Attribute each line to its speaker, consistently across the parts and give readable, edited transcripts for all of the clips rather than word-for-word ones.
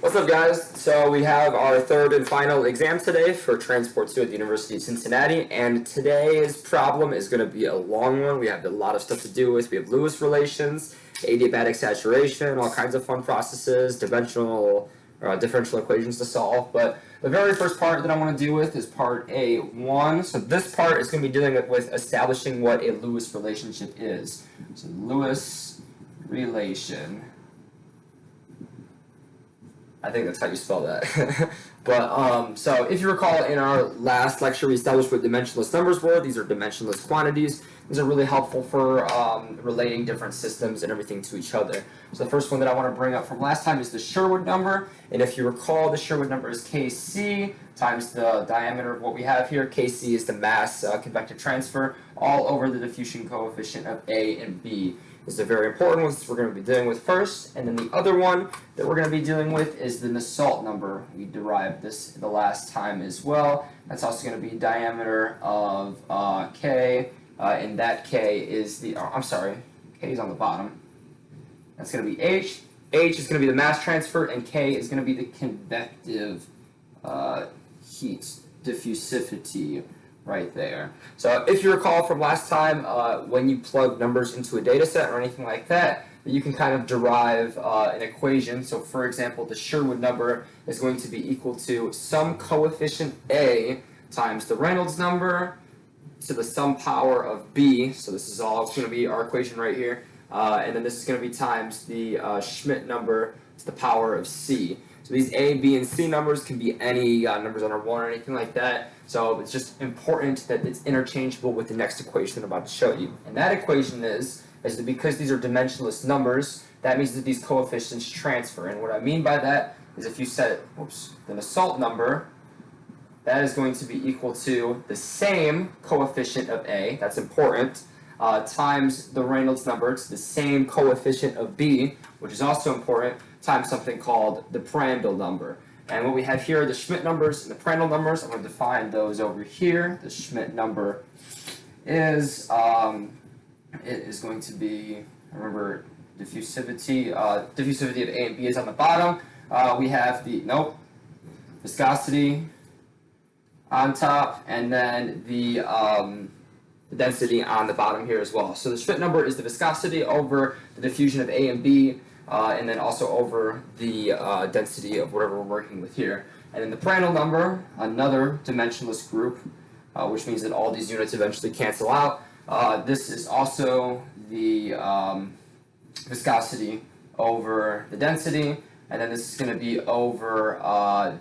Speaker 1: What's up, guys? So we have our third and final exam today for Transport 2 at the University of Cincinnati, and today's problem is going to be a long one. We have a lot of stuff to do with. We have Lewis relations, adiabatic saturation, all kinds of fun processes, differential equations to solve. But the very first part that I want to deal with is part A1. So this part is going to be dealing with establishing what a Lewis relationship is. So Lewis relation. I think that's how you spell that. But so if you recall, in our last lecture, we established what dimensionless numbers were. These are dimensionless quantities. These are really helpful for relating different systems and everything to each other. So the first one that I want to bring up from last time is the Sherwood number. And if you recall, the Sherwood number is Kc times the diameter of what we have here. Kc is the mass convective transfer all over the diffusion coefficient of A and B. This is a very important one we're going to be dealing with first. And then the other one that we're going to be dealing with is the Nusselt number. We derived this the last time as well. That's also going to be diameter of K, and that K is the, K is on the bottom. That's going to be H. H is going to be the mass transfer, and K is going to be the convective heat diffusivity right there. So if you recall from last time, when you plug numbers into a data set or anything like that, you can kind of derive an equation. So for example, the Sherwood number is going to be equal to some coefficient A times the Reynolds number to the sum power of B. So this is all going to be our equation right here. And then this is going to be times the Schmidt number to the power of C. So these A, B, and C numbers can be any numbers under 1 or anything like that. So it's just important that it's interchangeable with the next equation I'm about to show you. And that equation is that because these are dimensionless numbers, that means that these coefficients transfer. And what I mean by that is if you set the Nusselt number, that is going to be equal to the same coefficient of A, that's important, times the Reynolds number, it's the same coefficient of B, which is also important, times something called the Prandtl number. And what we have here are the Schmidt numbers and the Prandtl numbers. I'm going to define those over here. The Schmidt number is, it is going to be, remember, diffusivity of A and B is on the bottom. We have the, viscosity on top, and then the density on the bottom here as well. So the Schmidt number is the viscosity over the diffusion of A and B, and then also over the density of whatever we're working with here. And then the Prandtl number, another dimensionless group, which means that all these units eventually cancel out. This is also the viscosity over the density, and then this is going to be over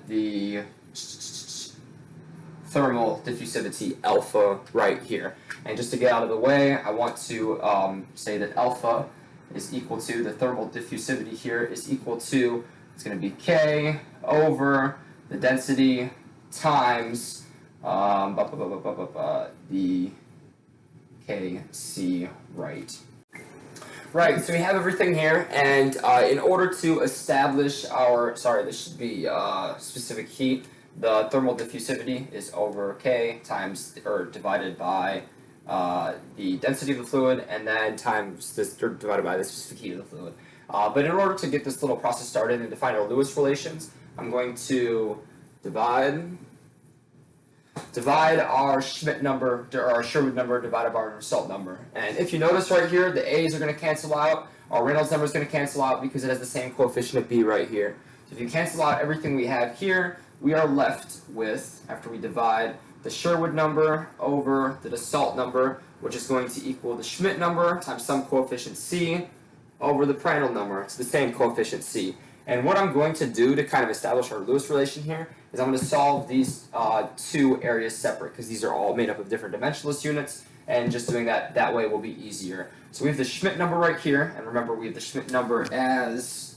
Speaker 1: the thermal diffusivity alpha right here. And just to get out of the way, I want to say that alpha is equal to, the thermal diffusivity here is equal to, it's going to be K over the density times the Kc right. Right, so we have everything here, and in order to establish our, this should be specific heat, the thermal diffusivity is over K times, or divided by the density of the fluid, and then times this, divided by the specific heat of the fluid. But in order to get this little process started and define our Lewis relations, I'm going to divide our Schmidt number, or our Sherwood number divided by our Nusselt number. And if you notice right here, the A's are going to cancel out, our Reynolds number is going to cancel out because it has the same coefficient of B right here. So if you cancel out everything we have here, we are left with, after we divide the Sherwood number over the Nusselt number, which is going to equal the Schmidt number times some coefficient C over the Prandtl number. It's the same coefficient C. And what I'm going to do to kind of establish our Lewis relation here is I'm going to solve these two areas separate, because these are all made up of different dimensionless units, and just doing that way will be easier. So we have the Schmidt number right here, and remember we have the Schmidt number as,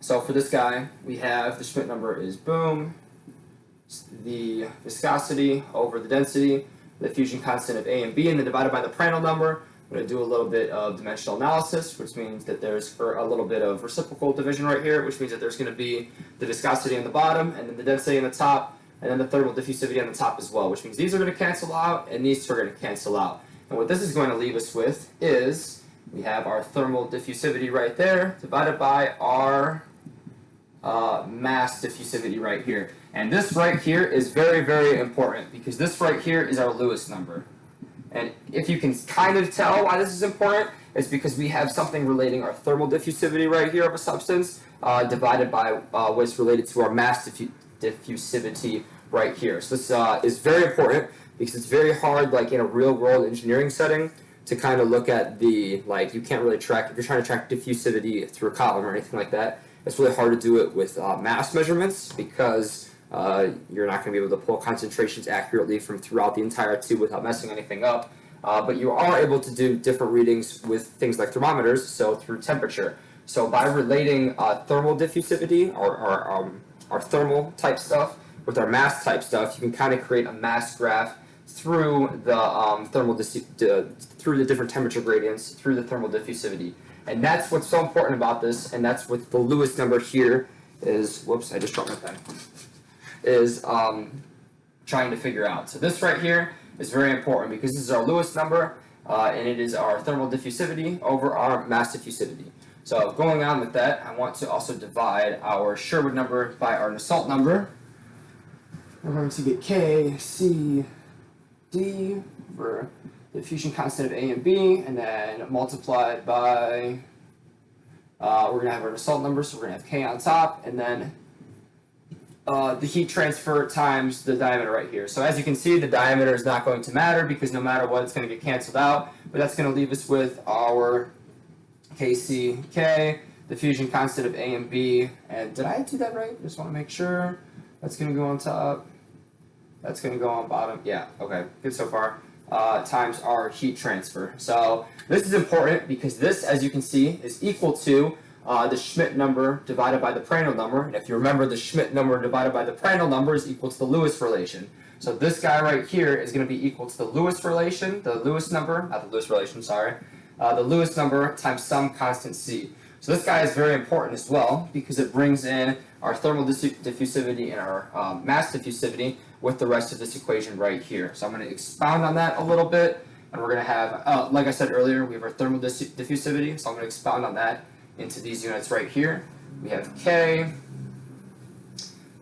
Speaker 1: so for this guy, we have the Schmidt number is, boom, the viscosity over the density, the diffusion constant of A and B, and then divided by the Prandtl number. I'm going to do a little bit of dimensional analysis, which means that there's a little bit of reciprocal division right here, which means that there's going to be the viscosity on the bottom, and then the density on the top, and then the thermal diffusivity on the top as well, which means these are going to cancel out, and these two are going to cancel out. And what this is going to leave us with is, we have our thermal diffusivity right there, divided by our mass diffusivity right here. And this right here is very, very important because this right here is our Lewis number. And if you can kind of tell why this is important, it's because we have something relating our thermal diffusivity right here of a substance divided by what's related to our mass diffusivity right here. So this is very important because it's very hard, like in a real world engineering setting, to kind of look at the, like, you can't really track, if you're trying to track diffusivity through a column or anything like that, it's really hard to do it with mass measurements because you're not going to be able to pull concentrations accurately from throughout the entire tube without messing anything up. But you are able to do different readings with things like thermometers, so through temperature. So by relating thermal diffusivity or our thermal type stuff with our mass type stuff, you can kind of create a mass graph through the through the different temperature gradients, through the thermal diffusivity. And that's what's so important about this, and that's what the Lewis number here is, whoops, I just dropped my pen, is trying to figure out. So this right here is very important because this is our Lewis number, and it is our thermal diffusivity over our mass diffusivity. So going on with that, I want to also divide our Sherwood number by our Nusselt number. We're going to get K, C, D for the diffusion constant of A and B, and then multiplied by, we're going to have our Nusselt number, so we're going to have K on top, and then the heat transfer times the diameter right here. So as you can see, the diameter is not going to matter because no matter what, it's going to get canceled out, but that's going to leave us with our KCK, the diffusion constant of A and B, and did I do that right? Just want to make sure. That's going to go on top. That's going to go on bottom. Yeah, okay, good so far. Times our heat transfer. So this is important because this, as you can see, is equal to the Schmidt number divided by the Prandtl number. And if you remember, the Schmidt number divided by the Prandtl number is equal to the Lewis relation. So this guy right here is going to be equal to the Lewis relation, the Lewis number, not the Lewis relation, sorry, the Lewis number times some constant C. So this guy is very important as well because it brings in our thermal diffusivity and our mass diffusivity with the rest of this equation right here. So I'm going to expound on that a little bit, and we're going to have, like I said earlier, we have our thermal diffusivity, so I'm going to expound on that into these units right here. We have K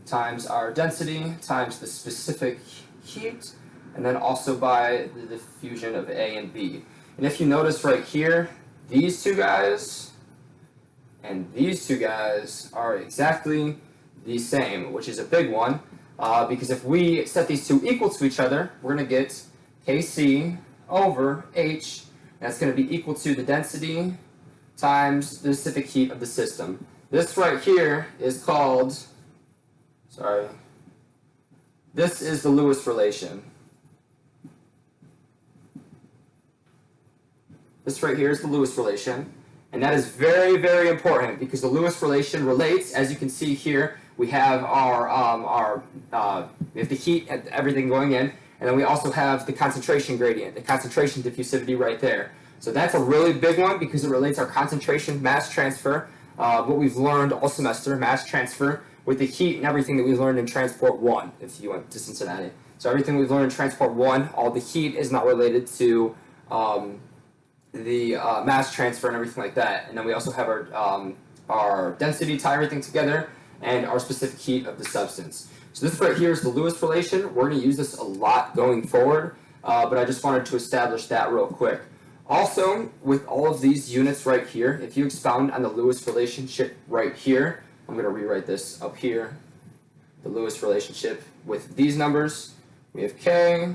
Speaker 1: times our density times the specific heat, and then also by the diffusion of A and B. And if you notice right here, these two guys and these two guys are exactly the same, which is a big one, because if we set these two equal to each other, we're going to get Kc over H, and that's going to be equal to the density times the specific heat of the system. This right here is called, this is the Lewis relation. This right here is the Lewis relation, and that is very, very important because the Lewis relation relates, as you can see here, we have we have the heat and everything going in, and then we also have the concentration gradient, the concentration diffusivity right there. So that's a really big one because it relates our concentration mass transfer, what we've learned all semester, mass transfer, with the heat and everything that we learned in Transport 1, if you went to Cincinnati. So everything we've learned in Transport 1, all the heat is not related to the mass transfer and everything like that. And then we also have our density, tie everything together, and our specific heat of the substance. So this right here is the Lewis relation. We're going to use this a lot going forward, but I just wanted to establish that real quick. Also, with all of these units right here, if you expound on the Lewis relationship right here, I'm going to rewrite this up here, the Lewis relationship with these numbers. We have K,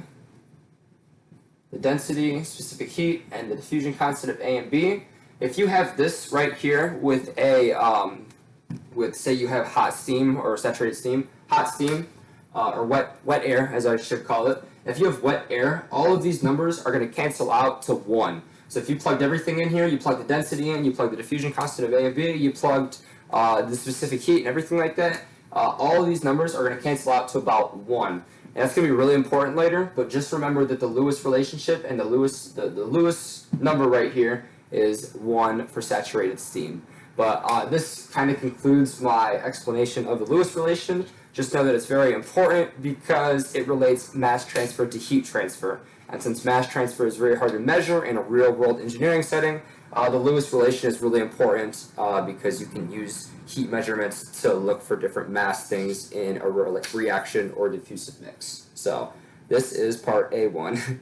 Speaker 1: the density, specific heat, and the diffusion constant of A and B. If you have this right here with a, say you have hot steam or saturated steam, hot steam, or wet air, as I should call it. If you have wet air, all of these numbers are going to cancel out to 1. So if you plugged everything in here, you plugged the density in, you plugged the diffusion constant of A and B, you plugged the specific heat and everything like that, all of these numbers are going to cancel out to about 1. And that's going to be really important later, but just remember that the Lewis relationship and the Lewis number right here is 1 for saturated steam. But this kind of concludes my explanation of the Lewis relation. Just know that it's very important because it relates mass transfer to heat transfer. And since mass transfer is very hard to measure in a real-world engineering setting, The Lewis relation is really important because you can use heat measurements to look for different mass things in a reaction or diffusive mix. So this is part A1.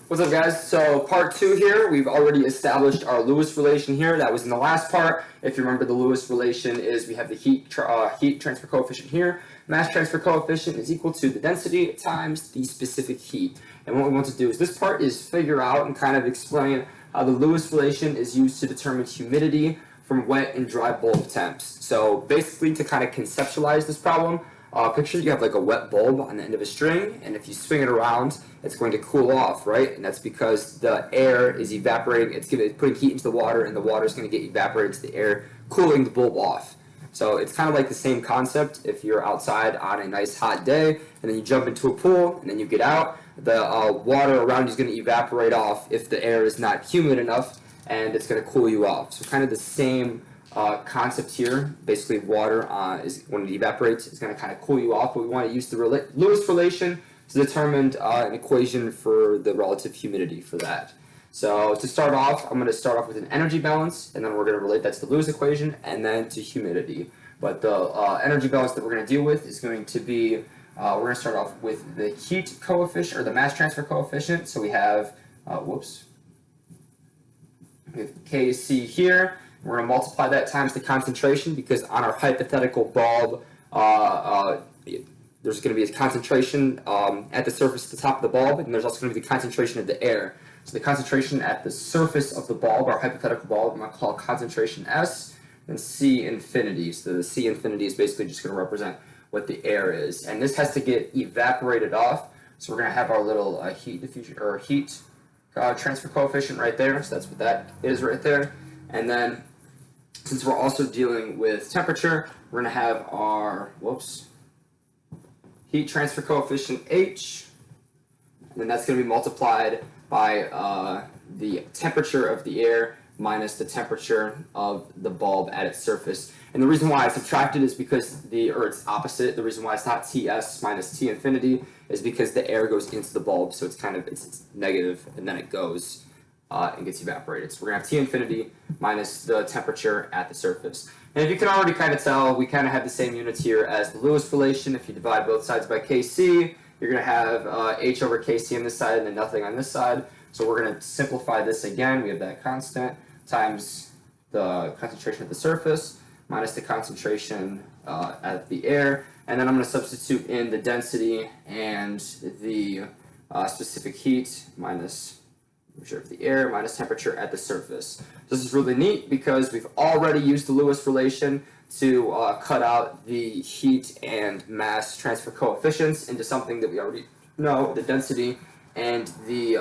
Speaker 1: What's up, guys? So part 2 here, we've already established our Lewis relation here. That was in the last part. If you remember, the Lewis relation is we have the heat transfer coefficient here. Mass transfer coefficient is equal to the density times the specific heat. And what we want to do is this part is figure out and kind of explain how the Lewis relation is used to determine humidity from wet and dry bulb temps. So basically, to kind of conceptualize this problem, picture you have like a wet bulb on the end of a string, and if you swing it around, it's going to cool off, right? And that's because the air is evaporating, it's putting heat into the water, and the water is going to get evaporated to the air, cooling the bulb off. So it's kind of like the same concept if you're outside on a nice hot day, and then you jump into a pool, and then you get out, the water around you is going to evaporate off if the air is not humid enough, and it's going to cool you off. So kind of the same concept here. Basically, water is when it evaporates, it's going to kind of cool you off, but we want to use the Lewis relation to determine an equation for the relative humidity for that. So to start off, I'm going to start off with an energy balance, and then we're going to relate that to the Lewis equation, and then to humidity. But the energy balance that we're going to deal with is going to be, we're going to start off with the heat coefficient, or the mass transfer coefficient. So we have, we have Kc here. We're going to multiply that times the concentration, because on our hypothetical bulb, there's going to be a concentration at the surface at the top of the bulb, and there's also going to be the concentration of the air. So the concentration at the surface of the bulb, our hypothetical bulb, I'm going to call concentration S, and C infinity. So the C infinity is basically just going to represent what the air is. And this has to get evaporated off, so we're going to have our little heat diffusion, or heat transfer coefficient right there. So that's what that is right there. And then, since we're also dealing with temperature, we're going to have our, heat transfer coefficient H, and then that's going to be multiplied by the temperature of the air minus the temperature of the bulb at its surface. And the reason why I subtracted is because it's opposite. The reason why it's not Ts minus T infinity is because the air goes into the bulb, so it's kind of, it's negative, and then it goes and gets evaporated. So we're going to have T infinity minus the temperature at the surface. And if you can already kind of tell, we kind of have the same units here as the Lewis relation. If you divide both sides by Kc, you're going to have H over Kc on this side and then nothing on this side. So we're going to simplify this again. We have that constant times the concentration at the surface minus the concentration at the air. And then I'm going to substitute in the density and the specific heat minus temperature of the air minus temperature at the surface. This is really neat because we've already used the Lewis relation to cut out the heat and mass transfer coefficients into something that we already know, the density and the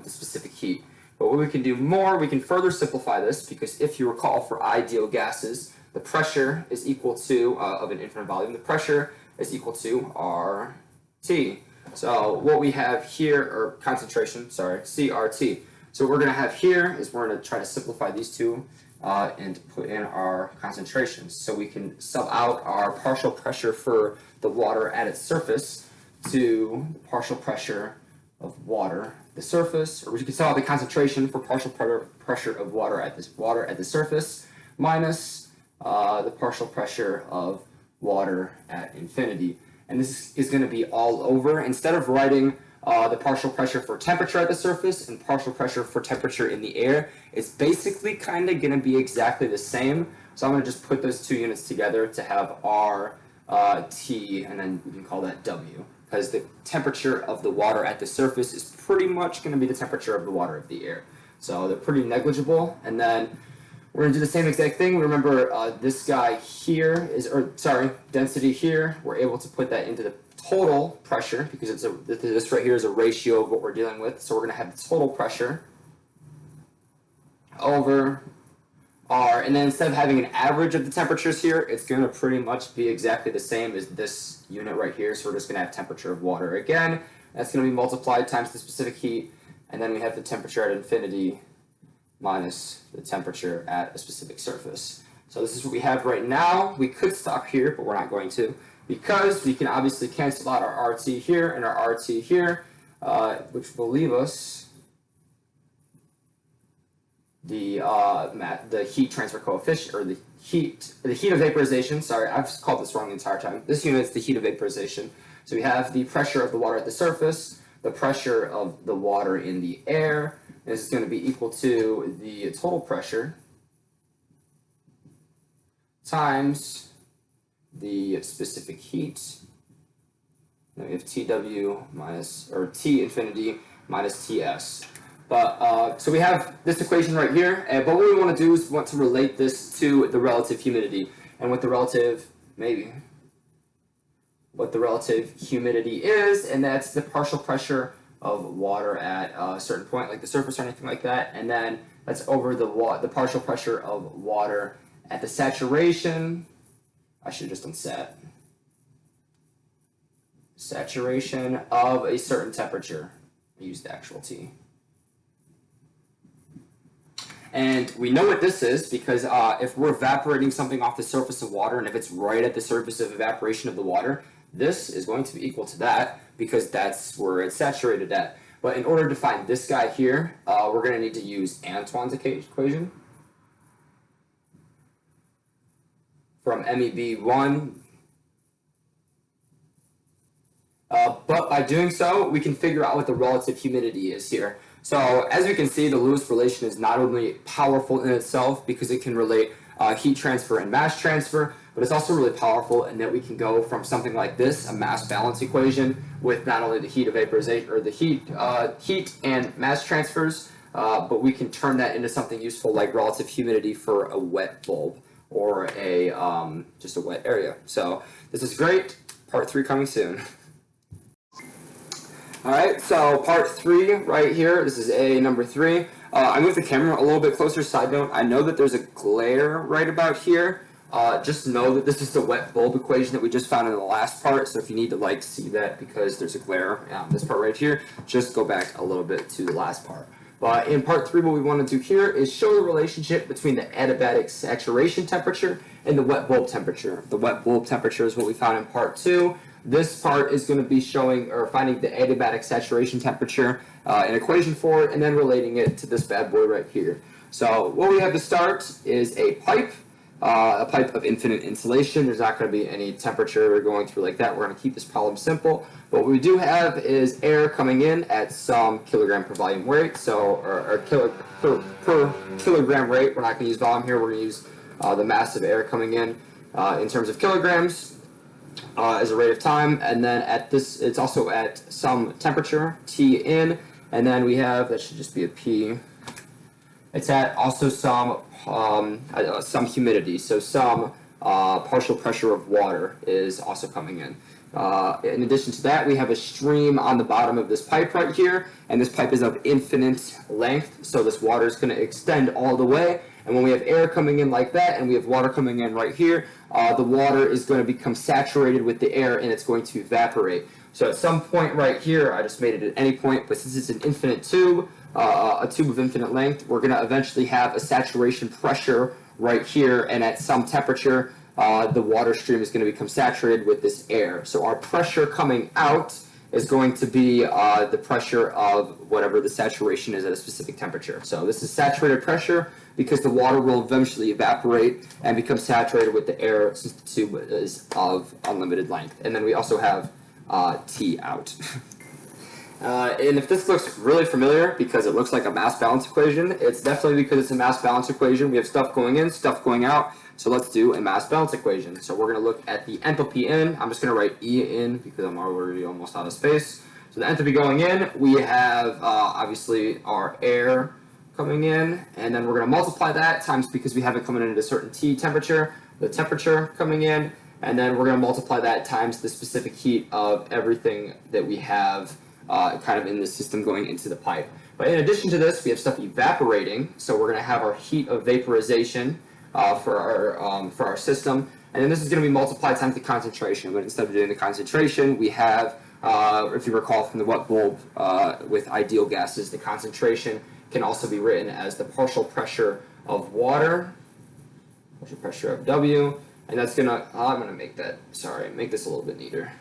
Speaker 1: specific heat. But what we can do more, we can further simplify this, because if you recall, for ideal gases, the pressure is equal to, of an infinite volume, the pressure is equal to RT. So what we have here, or concentration, sorry, CRT. So what we're going to have here is we're going to try to simplify these two and put in our concentrations. So we can sub out our partial pressure for the water at its surface to the partial pressure of water at the surface, or we can sub out the concentration for partial pressure of water at the surface minus the partial pressure of water at infinity. And this is going to be all over. Instead of writing the partial pressure for temperature at the surface and partial pressure for temperature in the air, it's basically kind of going to be exactly the same. So I'm going to just put those two units together to have R, T, and then we can call that W, because the temperature of the water at the surface is pretty much going to be the temperature of the water of the air. So they're pretty negligible. And then we're going to do the same exact thing. Remember, this guy here is, density here. We're able to put that into the total pressure, because this right here is a ratio of what we're dealing with. So we're going to have the total pressure over R. And then instead of having an average of the temperatures here, it's going to pretty much be exactly the same as this unit right here. So we're just going to have temperature of water again. That's going to be multiplied times the specific heat. And then we have the temperature at infinity minus the temperature at a specific surface. So this is what we have right now. We could stop here, but we're not going to, because we can obviously cancel out our RT here and our RT here, which will leave us the heat transfer coefficient, or the heat of vaporization. Sorry, I've called this wrong the entire time. This unit is the heat of vaporization. So we have the pressure of the water at the surface, the pressure of the water in the air. This is going to be equal to the total pressure times the specific heat. Then we have TW minus, or T infinity minus TS. But so we have this equation right here, but what we want to do is we want to relate this to the relative humidity, and what the relative humidity is, and that's the partial pressure of water at a certain point, like the surface or anything like that, and then that's over the partial pressure of water at the saturation. I should have just done saturation of a certain temperature. I used the actual T. And we know what this is because if we're evaporating something off the surface of water, and if it's right at the surface of evaporation of the water, this is going to be equal to that because that's where it's saturated at. But in order to find this guy here, we're going to need to use Antoine's equation from MEB1. But by doing so, we can figure out what the relative humidity is here. So as we can see, the Lewis relation is not only powerful in itself because it can relate heat transfer and mass transfer, but it's also really powerful in that we can go from something like this, a mass balance equation, with not only the heat of vaporization, or the heat and mass transfers, but we can turn that into something useful like relative humidity for a wet bulb or a just a wet area. So this is great. Part 3 coming soon. Alright, so part 3 right here, this is A number 3. I moved the camera a little bit closer. Side note, I know that there's a glare right about here. Just know that this is the wet bulb equation that we just found in the last part, so if you need to like see that because there's a glare on this part right here, just go back a little bit to the last part. But in part 3, what we want to do here is show the relationship between the adiabatic saturation temperature and the wet bulb temperature. The wet bulb temperature is what we found in part 2. This part is going to be showing or finding the adiabatic saturation temperature, an equation for it, and then relating it to this bad boy right here. So what we have to start is a pipe of infinite insulation. There's not going to be any temperature going through like that. We're going to keep this problem simple. But what we do have is air coming in at some kilogram per volume rate, so or per kilogram rate. We're not going to use volume here. We're going to use the mass of air coming in terms of kilograms. As a rate of time, and then at this, it's also at some temperature, T in, and then we have, that should just be a P, it's at also some humidity, so some partial pressure of water is also coming in. In addition to that, we have a stream on the bottom of this pipe right here, and this pipe is of infinite length, so this water is going to extend all the way. And when we have air coming in like that, and we have water coming in right here, the water is going to become saturated with the air, and it's going to evaporate. So at some point right here, I just made it at any point, but since it's an infinite tube, a tube of infinite length, we're going to eventually have a saturation pressure right here, and at some temperature, the water stream is going to become saturated with this air. So our pressure coming out is going to be the pressure of whatever the saturation is at a specific temperature. So this is saturated pressure because the water will eventually evaporate and become saturated with the air since the tube is of unlimited length. And then we also have T out. And if this looks really familiar because it looks like a mass balance equation, it's definitely because it's a mass balance equation. We have stuff going in, stuff going out. So let's do a mass balance equation. So we're going to look at the enthalpy in. I'm just going to write E in because I'm already almost out of space. So the enthalpy going in, we have obviously our air coming in, and then we're going to multiply that times, because we have it coming in at a certain T temperature, the temperature coming in, and then we're going to multiply that times the specific heat of everything that we have kind of in the system going into the pipe. But in addition to this, we have stuff evaporating, so we're going to have our heat of vaporization for our system, and then this is going to be multiplied times the concentration. But instead of doing the concentration, we have, if you recall from the wet bulb with ideal gases, the concentration can also be written as the partial pressure of water, partial pressure of W, and that's going to, I'm going to make that, sorry, make this a little bit neater.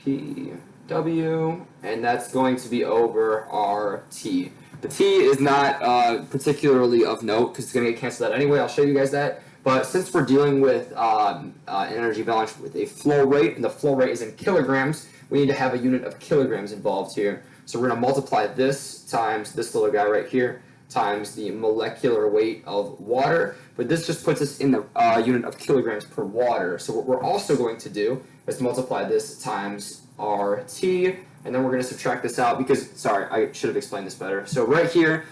Speaker 1: P W, and that's going to be over our T. The T is not particularly of note because it's going to get canceled out anyway. I'll show you guys that. But since we're dealing with an energy balance with a flow rate, and the flow rate is in kilograms, we need to have a unit of kilograms involved here. So we're going to multiply this times this little guy right here times the molecular weight of water. But this just puts us in the unit of kilograms per water. So what we're also going to do is multiply this times RT, and then we're going to subtract this out because, sorry, I should have explained this better. So right here,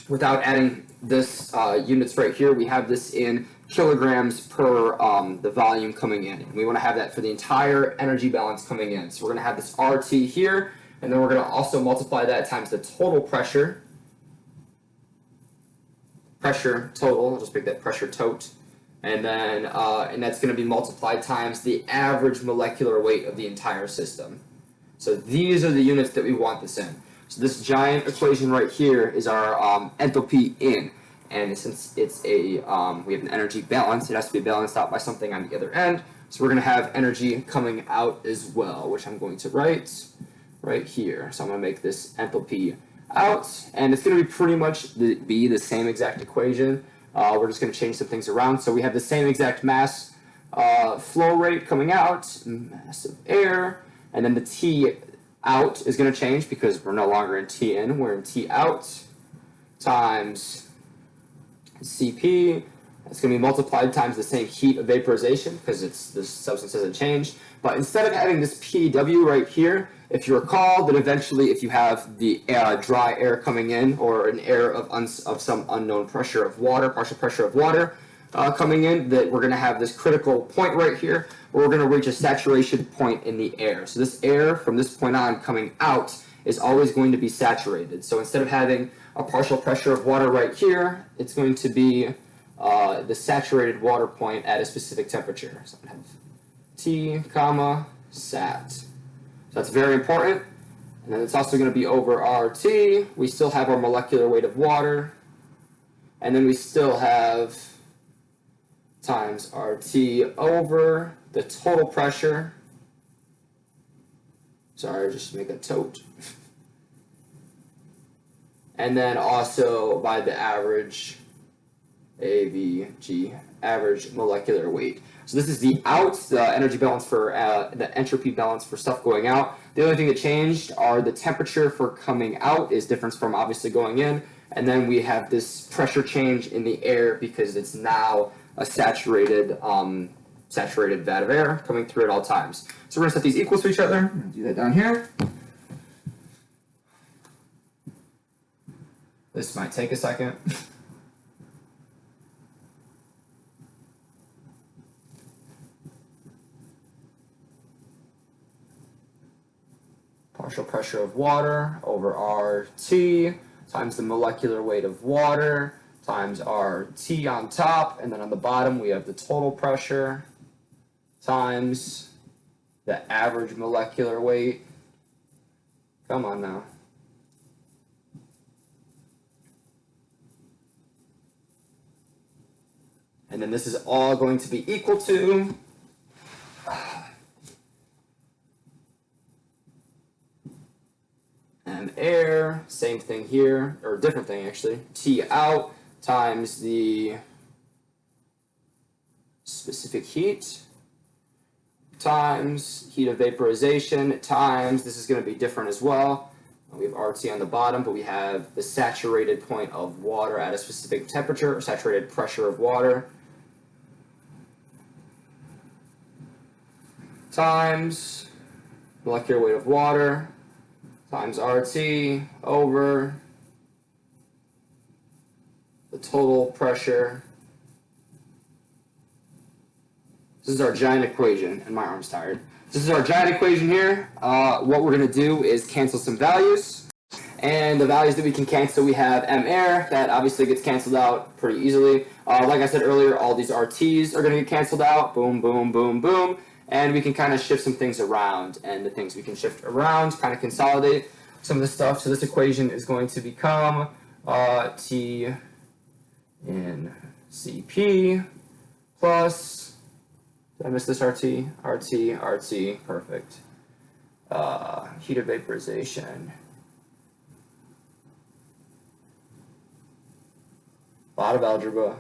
Speaker 1: without adding this units right here, we have this in kilograms per the volume coming in. And we want to have that for the entire energy balance coming in. So we're going to have this RT here, and then we're going to also multiply that times the total pressure. Pressure total, I'll just make that pressure tote. And then, and that's going to be multiplied times the average molecular weight of the entire system. So these are the units that we want this in. So this giant equation right here is our enthalpy in. And since it's a, we have an energy balance, it has to be balanced out by something on the other end. So we're going to have energy coming out as well, which I'm going to write right here. So I'm going to make this enthalpy out, and it's going to be pretty much be the same exact equation. We're just going to change some things around. So we have the same exact mass flow rate coming out, mass of air, and then the T out is going to change because we're no longer in T in, we're in T out, times Cp. It's going to be multiplied times the same heat of vaporization because the substance hasn't changed. But instead of having this PW right here, if you recall that eventually if you have the dry air coming in, or an air of some unknown pressure of water, partial pressure of water coming in, that we're going to have this critical point right here where we're going to reach a saturation point in the air. So this air from this point on coming out is always going to be saturated. So instead of having a partial pressure of water right here, it's going to be the saturated water point at a specific temperature. So I'm going to have T, comma, sat. So that's very important. And then it's also going to be over RT. We still have our molecular weight of water. And then we still have times RT over the total pressure. Sorry, just make a tote. And then also by the average AVG, average molecular weight. So this is the out, the energy balance for the entropy balance for stuff going out. The only thing that changed are the temperature for coming out is different from obviously going in. And then we have this pressure change in the air because it's now a saturated vat of air coming through at all times. So we're going to set these equals to each other. I'm going to do that down here. This might take a second. Partial pressure of water over RT times the molecular weight of water times RT on top, and then on the bottom we have the total pressure times the average molecular weight. Come on now. And then this is all going to be equal to M air, same thing here, or different thing actually, T out times the specific heat times heat of vaporization times, this is going to be different as well. We have RT on the bottom, but we have the saturated point of water at a specific temperature, or saturated pressure of water, times molecular weight of water times RT over the total pressure. This is our giant equation, and my arm's tired. This is our giant equation here. What we're going to do is cancel some values. And the values that we can cancel, we have M air, that obviously gets canceled out pretty easily. Like I said earlier, all these RTs are going to get canceled out. Boom, boom, boom, boom. And we can kind of shift some things around. And the things we can shift around, kind of consolidate some of the stuff. So this equation is going to become T in Cp plus, did I miss this RT? RT, perfect. Heat of vaporization A lot of algebra.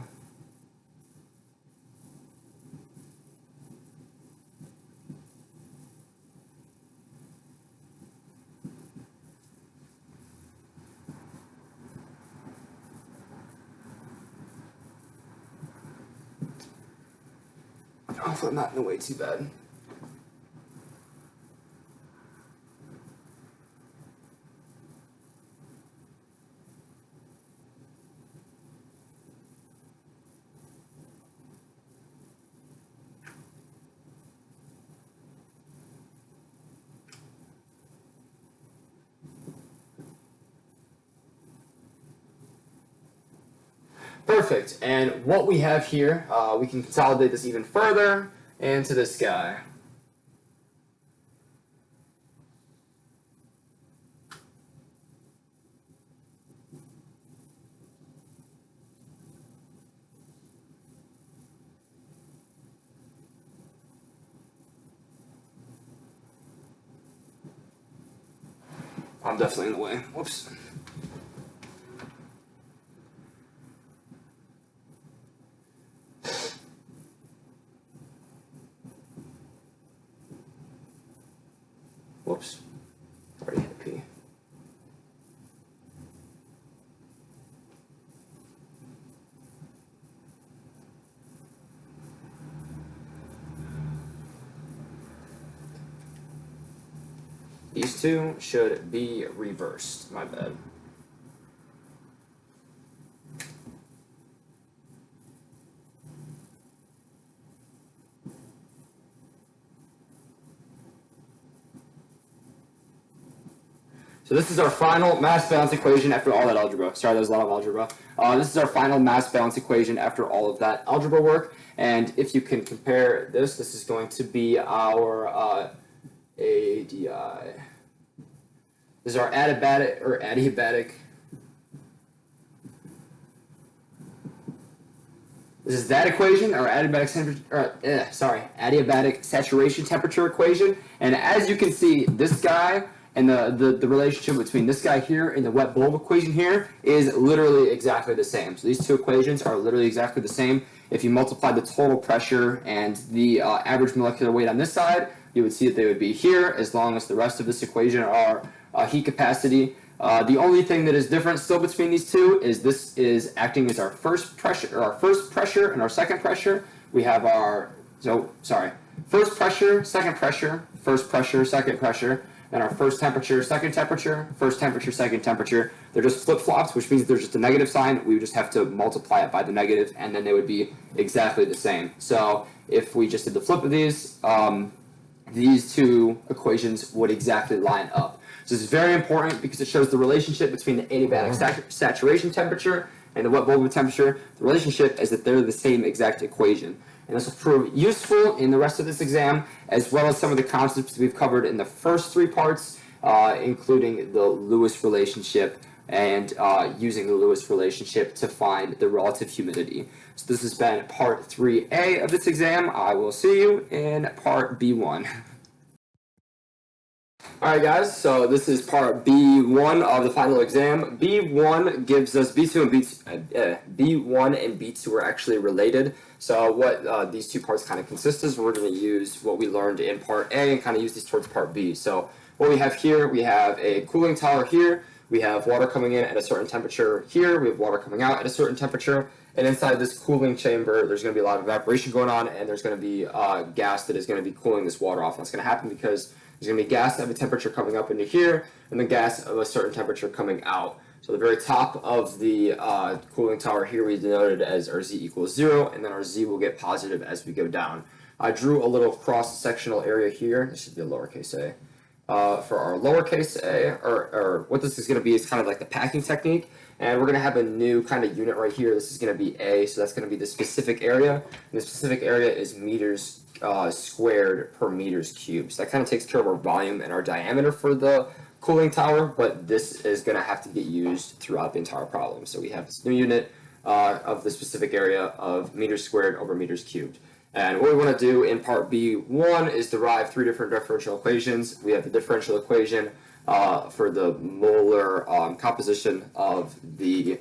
Speaker 1: Hopefully I'm not in the way too bad. Perfect. And what we have here, we can consolidate this even further into this guy. I'm definitely in the way. Whoops. Whoops. Already hit P. These two should be reversed. My bad. So this is our final mass balance equation after all that algebra. Sorry, that was a lot of algebra. This is our final mass balance equation after all of that algebra work. And if you can compare this, this is going to be our ADI. This is our adiabatic. This is that equation, our adiabatic saturation temperature equation. And as you can see, this guy and the relationship between this guy here and the wet bulb equation here is literally exactly the same. So these two equations are literally exactly the same. If you multiply the total pressure and the average molecular weight on this side, you would see that they would be here, as long as the rest of this equation are heat capacity. The only thing that is different still between these two is this is acting as our first pressure and our second pressure. We have our, first pressure, second pressure, first pressure, second pressure, and our first temperature, second temperature, first temperature, second temperature. They're just flip-flops, which means there's just a negative sign. We would just have to multiply it by the negative, and then they would be exactly the same. So if we just did the flip of these two equations would exactly line up. So this is very important because it shows the relationship between the adiabatic saturation temperature and the wet bulb temperature. The relationship is that they're the same exact equation. And this will prove useful in the rest of this exam, as well as some of the concepts we've covered in the first three parts, including the Lewis relationship and using the Lewis relationship to find the relative humidity. So this has been part 3A of this exam. I will see you in part B1. Alright guys, so this is part B1 of the final exam. B1 gives us B2 and B1 and B2 are actually related. So what these two parts kind of consist of, we're going to use what we learned in part A and kind of use these towards part B. So what we have here, we have a cooling tower here, we have water coming in at a certain temperature here, we have water coming out at a certain temperature, and inside this cooling chamber there's going to be a lot of evaporation going on, and there's going to be gas that is going to be cooling this water off. And that's going to happen because there's going to be gas of a temperature coming up into here, and then gas of a certain temperature coming out. So the very top of the cooling tower here we denoted as our Z equals 0, and then our Z will get positive as we go down. I drew a little cross-sectional area here. This should be a lowercase a. For our lowercase a, or what this is going to be is kind of like the packing technique, and we're going to have a new kind of unit right here. This is going to be A, so that's going to be the specific area, and the specific area is meters squared per meters cubed. So that kind of takes care of our volume and our diameter for the cooling tower, but this is going to have to get used throughout the entire problem. So we have this new unit of the specific area of meters squared over meters cubed. And what we want to do in part B1 is derive three different differential equations. We have the differential equation for the molar composition of the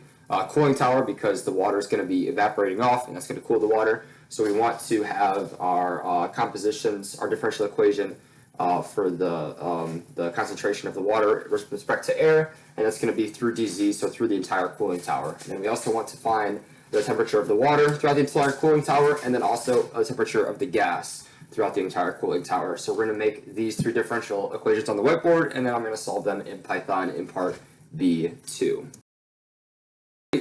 Speaker 1: cooling tower because the water is going to be evaporating off, and that's going to cool the water. So we want to have our compositions, our differential equation for the concentration of the water with respect to air, and that's going to be through dz, so through the entire cooling tower. And then we also want to find the temperature of the water throughout the entire cooling tower, and then also the temperature of the gas throughout the entire cooling tower. So we're going to make these three differential equations on the whiteboard, and then I'm going to solve them in Python in part B2.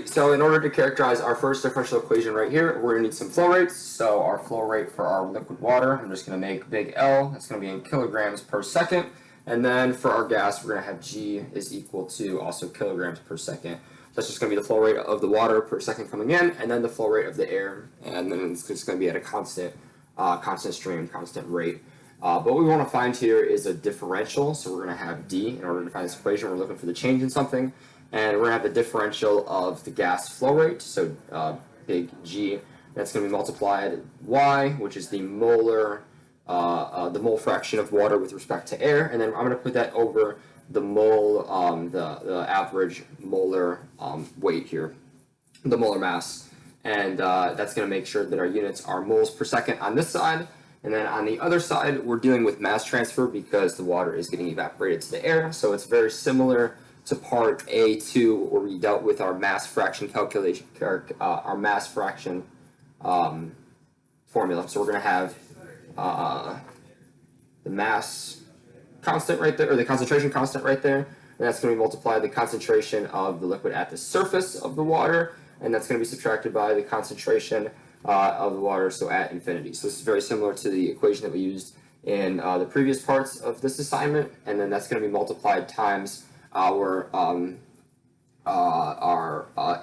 Speaker 1: So in order to characterize our first differential equation right here, we're going to need some flow rates. So our flow rate for our liquid water, I'm just going to make big L, that's going to be in kilograms per second. And then for our gas, we're going to have G is equal to also kilograms per second. That's just going to be the flow rate of the water per second coming in, and then the flow rate of the air, and then it's just going to be at a constant stream, constant rate. But what we want to find here is a differential, so we're going to have D. In order to find this equation, we're looking for the change in something, and we're going to have the differential of the gas flow rate, so big G. That's going to be multiplied Y, which is the mole fraction of water with respect to air, and then I'm going to put that over the mole, the average molar weight here, the molar mass, and that's going to make sure that our units are moles per second on this side. And then on the other side, we're dealing with mass transfer because the water is getting evaporated to the air. So it's very similar to part A2, where we dealt with our mass fraction calculation, our mass fraction formula. So we're going to have the mass constant right there, or the concentration constant right there, and that's going to be multiplied the concentration of the liquid at the surface of the water, and that's going to be subtracted by the concentration of the water, so at infinity. So this is very similar to the equation that we used in the previous parts of this assignment, and then that's going to be multiplied times our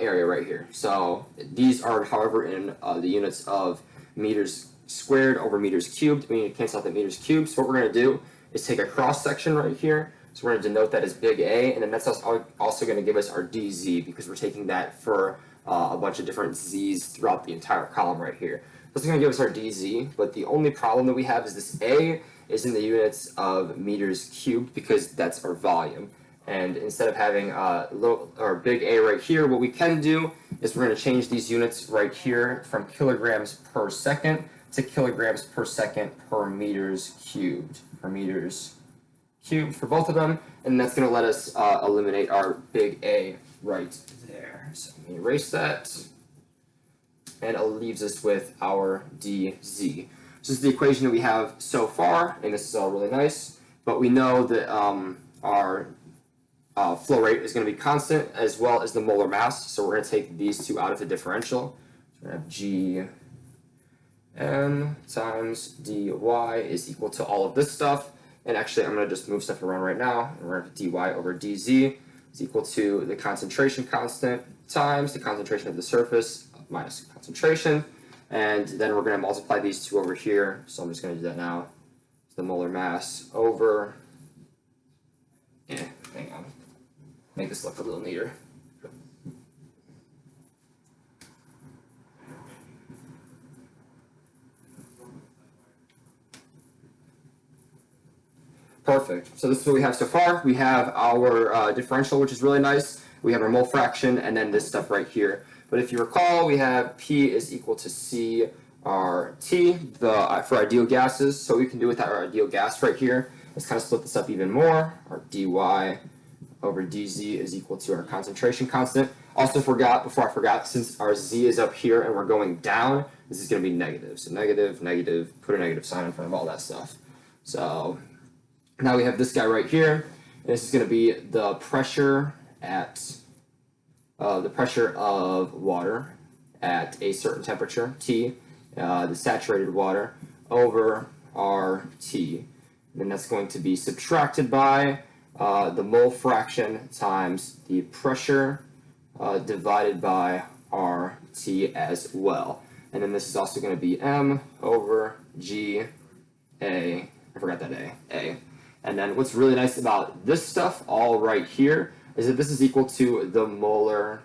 Speaker 1: area right here. So these are, however, in the units of meters squared over meters cubed. We need to cancel out the meters cubed. So what we're going to do is take a cross section right here. So we're going to denote that as big A, and then that's also going to give us our dz, because we're taking that for a bunch of different z's throughout the entire column right here. This is going to give us our dz, but the only problem that we have is this A is in the units of meters cubed, because that's our volume. And instead of having big A right here, what we can do is we're going to change these units right here from kilograms per second to kilograms per second per meters cubed, for both of them, and that's going to let us eliminate our big A right there. So let me erase that, and it leaves us with our dz. So this is the equation that we have so far, and this is all really nice, but we know that our flow rate is going to be constant, as well as the molar mass, so we're going to take these two out of the differential. So we're going to have G m times dy is equal to all of this stuff, and actually I'm going to just move stuff around right now, and we're going to have dy over dz is equal to the concentration constant times the concentration of the surface minus concentration, and then we're going to multiply these two over here, so I'm just going to do that now. It's the molar mass over, hang on, make this look a little neater. Perfect. So this is what we have so far. We have our differential, which is really nice. We have our mole fraction, and then this stuff right here. But if you recall, we have P is equal to C R T for ideal gases. So what we can do with our ideal gas right here is kind of split this up even more. Our dy over dz is equal to our concentration constant. Also before I forgot, since our z is up here and we're going down, this is going to be negative. So negative, negative, put a negative sign in front of all that stuff. So now we have this guy right here, and this is going to be the pressure of water at a certain temperature, T, the saturated water, over RT. And then that's going to be subtracted by the mole fraction times the pressure divided by RT as well. And then this is also going to be M over G A, I forgot that A. And then what's really nice about this stuff all right here is that this is equal to the molar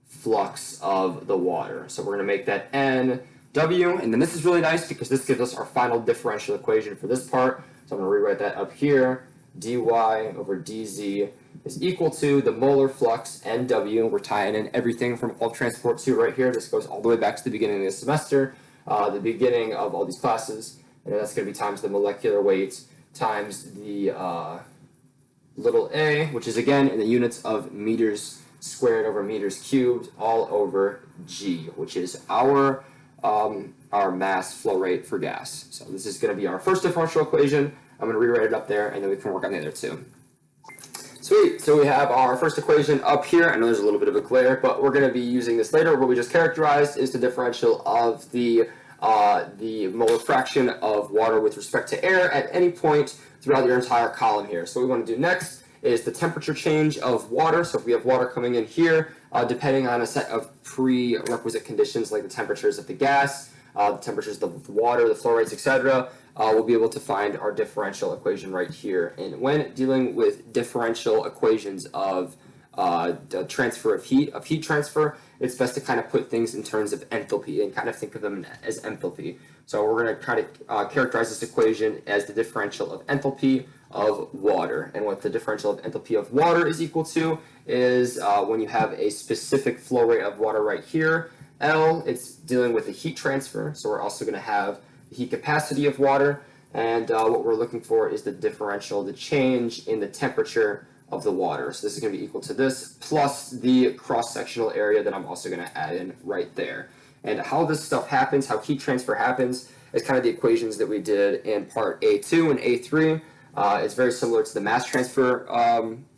Speaker 1: flux of the water. So we're going to make that NW, and then this is really nice because this gives us our final differential equation for this part. So I'm going to rewrite that up here. dy over dz is equal to the molar flux NW. We're tying in everything from all transport 2 right here. This goes all the way back to the beginning of the semester, the beginning of all these classes, and that's going to be times the molecular weight times the little a, which is again in the units of meters squared over meters cubed, all over g, which is our mass flow rate for gas. So this is going to be our first differential equation. I'm going to rewrite it up there, and then we can work on the other two. Sweet, so we have our first equation up here. I know there's a little bit of a glare, but we're going to be using this later. What we just characterized is the differential of the molar fraction of water with respect to air at any point throughout your entire column here. So what we want to do next is the temperature change of water. So if we have water coming in here, depending on a set of prerequisite conditions like the temperatures of the gas, the temperatures of the water, the flow rates, etc., we'll be able to find our differential equation right here. And when dealing with differential equations of the transfer of heat transfer, it's best to kind of put things in terms of enthalpy and kind of think of them as enthalpy. So we're going to try to characterize this equation as the differential of enthalpy of water. And what the differential of enthalpy of water is equal to is when you have a specific flow rate of water right here, L, it's dealing with the heat transfer. So we're also going to have the heat capacity of water. And what we're looking for is the differential, the change in the temperature of the water. So this is going to be equal to this plus the cross-sectional area that I'm also going to add in right there. And how this stuff happens, how heat transfer happens, is kind of the equations that we did in part A2 and A3. It's very similar to the mass transfer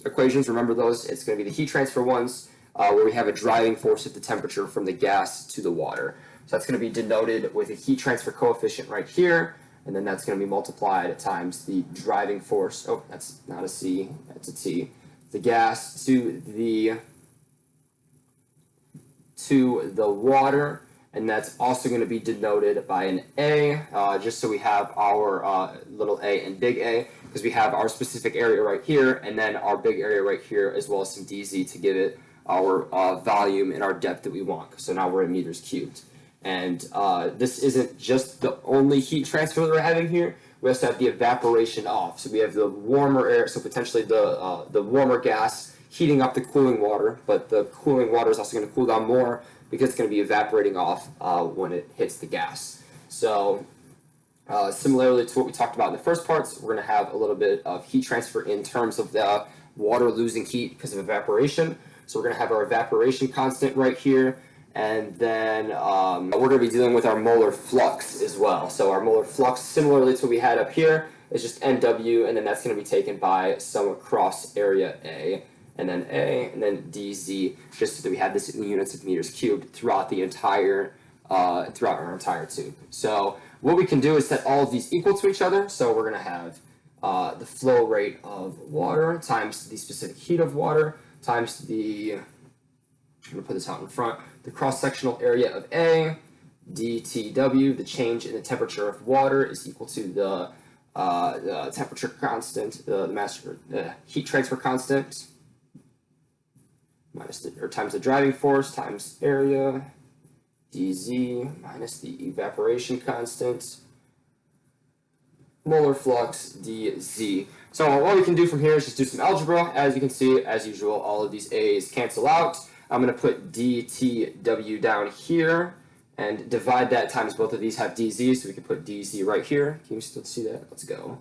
Speaker 1: equations. Remember those? It's going to be the heat transfer ones where we have a driving force of the temperature from the gas to the water. So that's going to be denoted with a heat transfer coefficient right here, and then that's going to be multiplied times the driving force. Oh, that's not a C, that's a T. The gas to the water, and that's also going to be denoted by an A, just so we have our little a and big A, because we have our specific area right here, and then our big area right here, as well as some dz to give it our volume and our depth that we want. So now we're in meters cubed. And this isn't just the only heat transfer that we're having here. We also have the evaporation off. So we have the warmer air, so potentially the warmer gas heating up the cooling water, but the cooling water is also going to cool down more because it's going to be evaporating off when it hits the gas. So similarly to what we talked about in the first parts, we're going to have a little bit of heat transfer in terms of the water losing heat because of evaporation. So we're going to have our evaporation constant right here, and then we're going to be dealing with our molar flux as well. So our molar flux, similarly to what we had up here, is just NW, and then that's going to be taken by some cross area A, and then DZ, just so that we have this in units of meters cubed throughout the entire throughout our entire tube. So what we can do is set all of these equal to each other. So we're going to have the flow rate of water times the specific heat of water times the, I'm going to put this out in front, the cross-sectional area of A, dTW, the change in the temperature of water, is equal to the temperature constant, the heat transfer constant, minus the, or times the driving force times area, dz, minus the evaporation constant, molar flux, dz. So what we can do from here is just do some algebra. As you can see, as usual, all of these a's cancel out. I'm going to put dTW down here and divide that times both of these have dz, so we can put dz right here. Can you still see that? Let's go.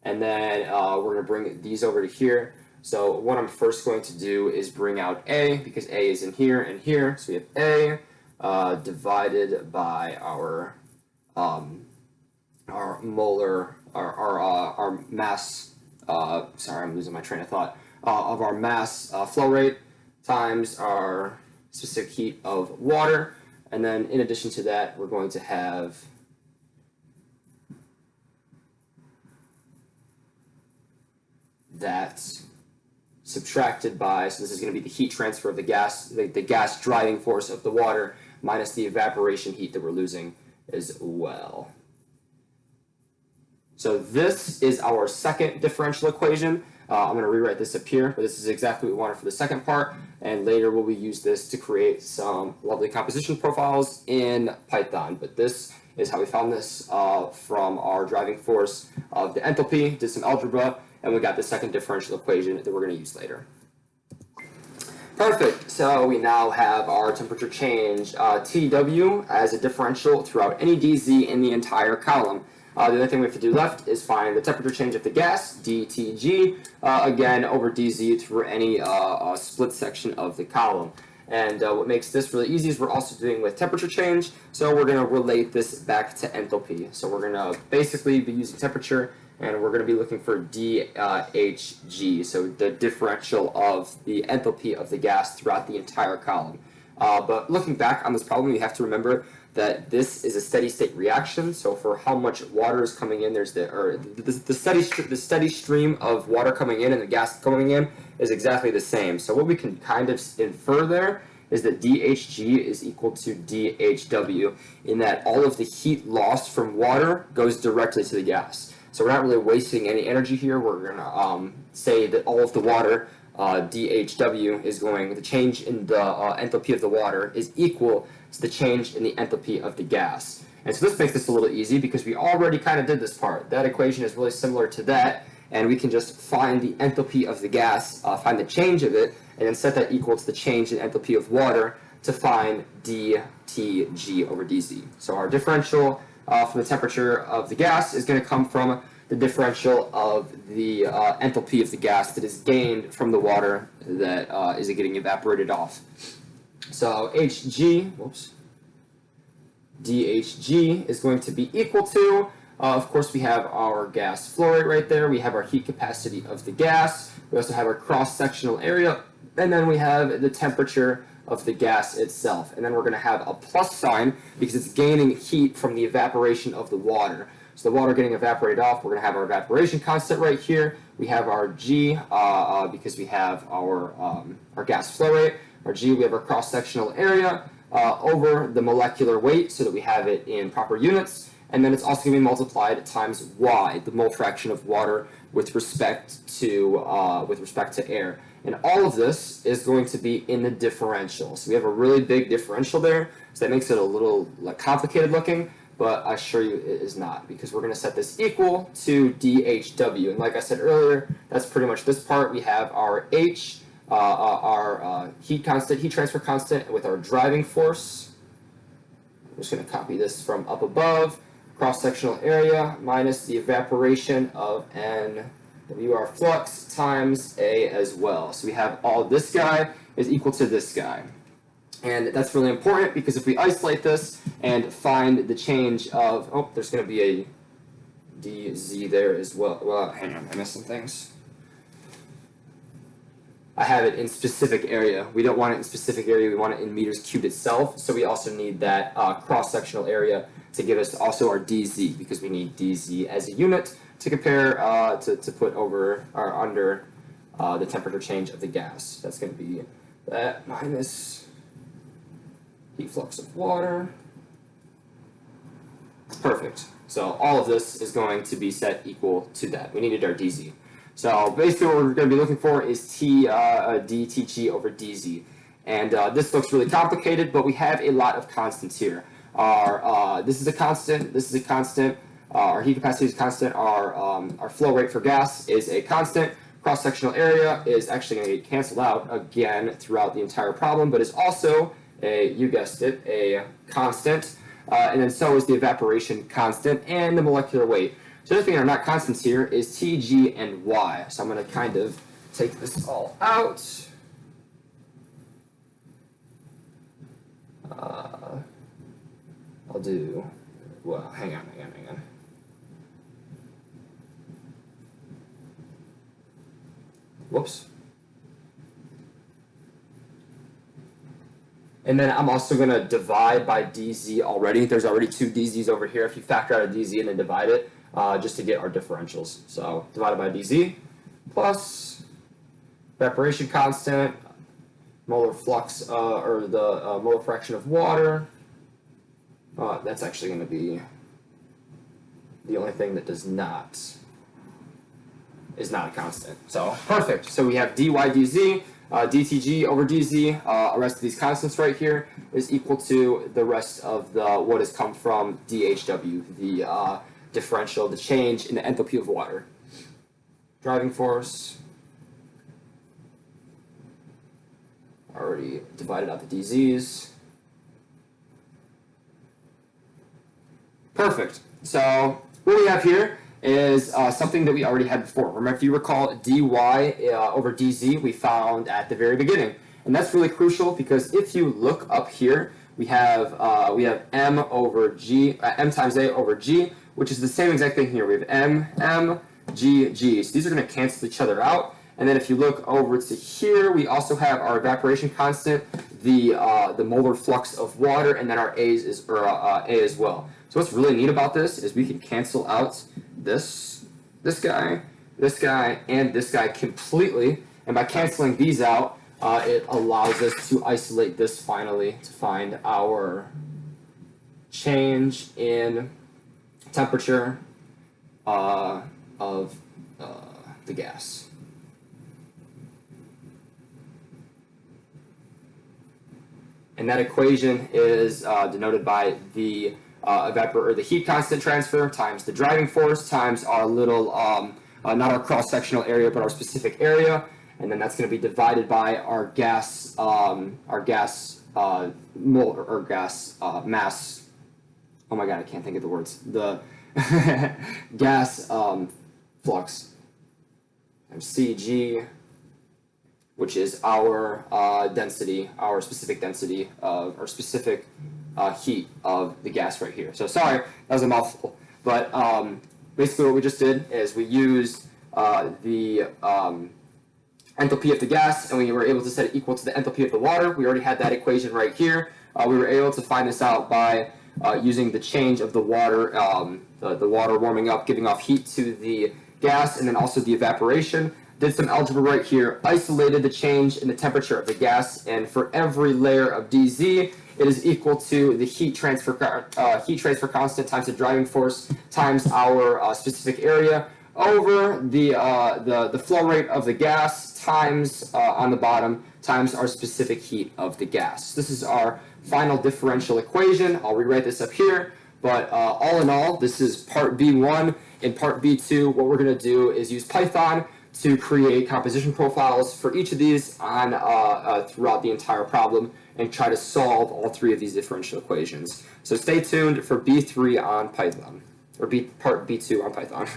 Speaker 1: And then we're going to bring these over to here. So what I'm first going to do is bring out a, because a is in here and here. So we have a divided by our molar, our mass, sorry, I'm losing my train of thought, of our mass flow rate times our specific heat of water. And then in addition to that, we're going to have that subtracted by, so this is going to be the heat transfer of the gas, the gas driving force of the water minus the evaporation heat that we're losing as well. So this is our second differential equation. I'm going to rewrite this up here, but this is exactly what we wanted for the second part, and later we'll use this to create some lovely composition profiles in Python. But this is how we found this from our driving force of the enthalpy, did some algebra, and we got the second differential equation that we're going to use later. Perfect. So we now have our temperature change, TW, as a differential throughout any dz in the entire column. The other thing we have to do left is find the temperature change of the gas, dTg, again over dz through any split section of the column. And what makes this really easy is we're also doing with temperature change, so we're going to relate this back to enthalpy. So we're going to basically be using temperature, and we're going to be looking for dHg, so the differential of the enthalpy of the gas throughout the entire column. But looking back on this problem, you have to remember that this is a steady state reaction. So for how much water is coming in, there's the steady stream of water coming in and the gas coming in is exactly the same. So what we can kind of infer there is that dHg is equal to dHw, in that all of the heat lost from water goes directly to the gas. So we're not really wasting any energy here. We're going to say that all of the water, dHw, is going, the change in the enthalpy of the water is equal to the change in the enthalpy of the gas. And so this makes this a little easy because we already kind of did this part. That equation is really similar to that, and we can just find the enthalpy of the gas, find the change of it, and then set that equal to the change in enthalpy of water to find dTg over dz. So our differential from the temperature of the gas is going to come from the differential of the enthalpy of the gas that is gained from the water that is getting evaporated off. So Hg, dHg is going to be equal to, of course, we have our gas flow rate right there, we have our heat capacity of the gas, we also have our cross-sectional area, and then we have the temperature of the gas itself. And then we're going to have a plus sign because it's gaining heat from the evaporation of the water. So the water getting evaporated off, we're going to have our evaporation constant right here. We have our G because we have our gas flow rate. Our G, we have our cross-sectional area over the molecular weight so that we have it in proper units. And then it's also going to be multiplied times Y, the mole fraction of water with respect to air. And all of this is going to be in the differential. So we have a really big differential there, so that makes it a little complicated looking, but I assure you it is not, because we're going to set this equal to dHw. And like I said earlier, that's pretty much this part. We have our H, our heat transfer constant with our driving force. I'm just going to copy this from up above. Cross-sectional area minus the evaporation of NWR flux times A as well. So we have all this guy is equal to this guy. And that's really important because if we isolate this and find the change of, oh, there's going to be a dz there as well. Well, hang on, I missed some things. I have it in specific area. We don't want it in specific area, we want it in meters cubed itself. So we also need that cross-sectional area to give us also our dz, because we need dz as a unit to compare, to put over or under the temperature change of the gas. That's going to be that minus heat flux of water. Perfect. So all of this is going to be set equal to that. We needed our dz. So basically what we're going to be looking for is dTg over dz. And this looks really complicated, but we have a lot of constants here. This is a constant, this is a constant, our heat capacity is constant, our flow rate for gas is a constant, cross-sectional area is actually going to get canceled out again throughout the entire problem, but is also a, you guessed it, a constant, and then so is the evaporation constant and the molecular weight. So the other thing that are not constants here is Tg and Y. So I'm going to kind of take this all out. I'll do, well, hang on. Whoops. And then I'm also going to divide by dz already. There's already two dz's over here. If you factor out a dz and then divide it, just to get our differentials. So divided by dz plus evaporation constant, molar flux, or the molar fraction of water. That's actually going to be the only thing that is not a constant. So perfect. So we have dy dz, dTg over dz, the rest of these constants right here is equal to the rest of what has come from dHw, the differential, the change in the enthalpy of water. driving force. Already divided out the DZs. Perfect. So what we have here is something that we already had before. Remember, if you recall, dy over dz we found at the very beginning, and that's really crucial because if you look up here, we have m over g, m times a over g, which is the same exact thing here. We have m g g. So these are going to cancel each other out. And then if you look over to here, we also have our evaporation constant, the molar flux of water, and then our a as well. So what's really neat about this is we can cancel out this guy, and this guy completely. And by canceling these out, it allows us to isolate this finally to find our change in temperature of the gas. And that equation is denoted by the the heat constant transfer times the driving force times our little, not our cross-sectional area, but our specific area. And then that's going to be divided by our gas mass. Oh my God, I can't think of the words. The gas flux times Cg, which is our density, our specific density of, or specific heat of the gas right here. So sorry, that was a mouthful. But basically what we just did is we used the enthalpy of the gas, and we were able to set it equal to the enthalpy of the water. We already had that equation right here. We were able to find this out by using the change of the water, the water warming up, giving off heat to the gas, and then also the evaporation. Did some algebra right here, isolated the change in the temperature of the gas, and for every layer of dz, it is equal to the heat transfer constant times the driving force times our specific area over the flow rate of the gas times on the bottom times our specific heat of the gas. This is our final differential equation. I'll rewrite this up here, but all in all, this is part B1. In part B2, what we're going to do is use Python to create composition profiles for each of these on throughout the entire problem and try to solve all three of these differential equations. So stay tuned for B3 on Python, or part B2 on Python.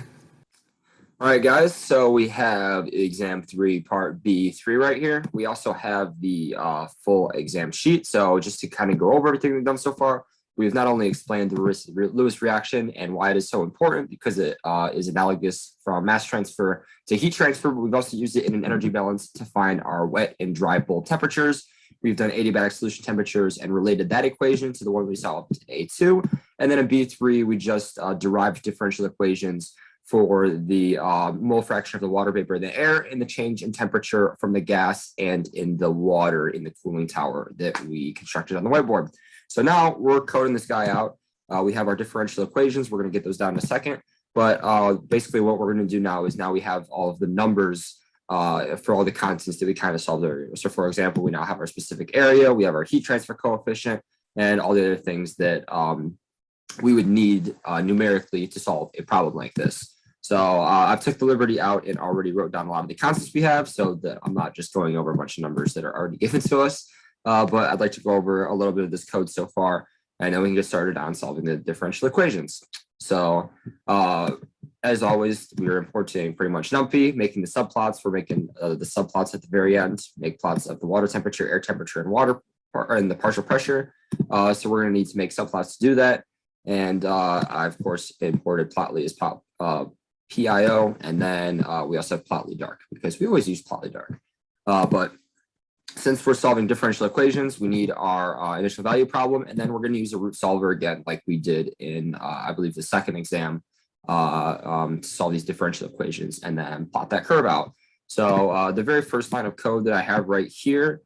Speaker 1: All right, guys, so we have exam 3, part B3 right here. We also have the full exam sheet. So just to kind of go over everything we've done so far, we've not only explained the Lewis reaction and why it is so important because it is analogous from mass transfer to heat transfer, but we've also used it in an energy balance to find our wet and dry bulb temperatures. We've done adiabatic solution temperatures and related that equation to the one we solved in A2. And then in B3, we just derived differential equations for the mole fraction of the water vapor in the air and the change in temperature from the gas and in the water in the cooling tower that we constructed on the whiteboard. So now we're coding this guy out. We have our differential equations. We're going to get those down in a second. But basically what we're going to do now is we have all of the numbers for all the constants that we kind of solved earlier. So for example, we now have our specific area, we have our heat transfer coefficient, and all the other things that we would need numerically to solve a problem like this. So I took the liberty out and already wrote down a lot of the constants we have so that I'm not just going over a bunch of numbers that are already given to us. But I'd like to go over a little bit of this code so far, and then we can get started on solving the differential equations. So as always, we are importing pretty much NumPy, making the subplots. We're making the subplots at the very end, make plots of the water temperature, air temperature, and water and the partial pressure. So we're going to need to make subplots to do that. And I, of course, imported Plotly as PIO, and then we also have Plotly dark because we always use Plotly dark. But since we're solving differential equations, we need our initial value problem, and then we're going to use a root solver again, like we did in, I believe, the second exam, to solve these differential equations and then plot that curve out. So the very first line of code that I have right here,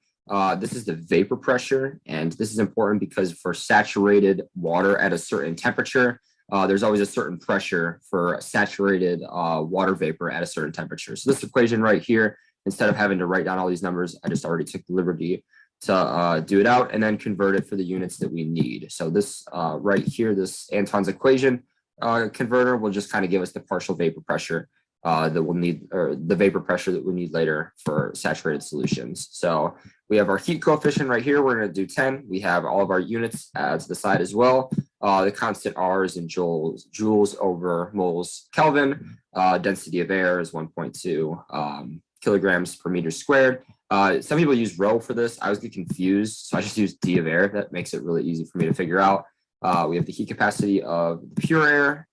Speaker 1: this is the vapor pressure, and this is important because for saturated water at a certain temperature, there's always a certain pressure for saturated water vapor at a certain temperature. So this equation right here, instead of having to write down all these numbers, I just already took the liberty to do it out and then convert it for the units that we need. So this right here, this Anton's equation converter will just kind of give us the partial vapor pressure that we'll need, or the vapor pressure that we need later for saturated solutions. So we have our heat coefficient right here. We're going to do 10. We have all of our units to the side as well. The constant R is in joules over moles Kelvin. Density of air is 1.2 kilograms per meter squared. Some people use rho for this. I was getting confused, so I just used D of air. That makes it really easy for me to figure out. We have the heat capacity of pure air,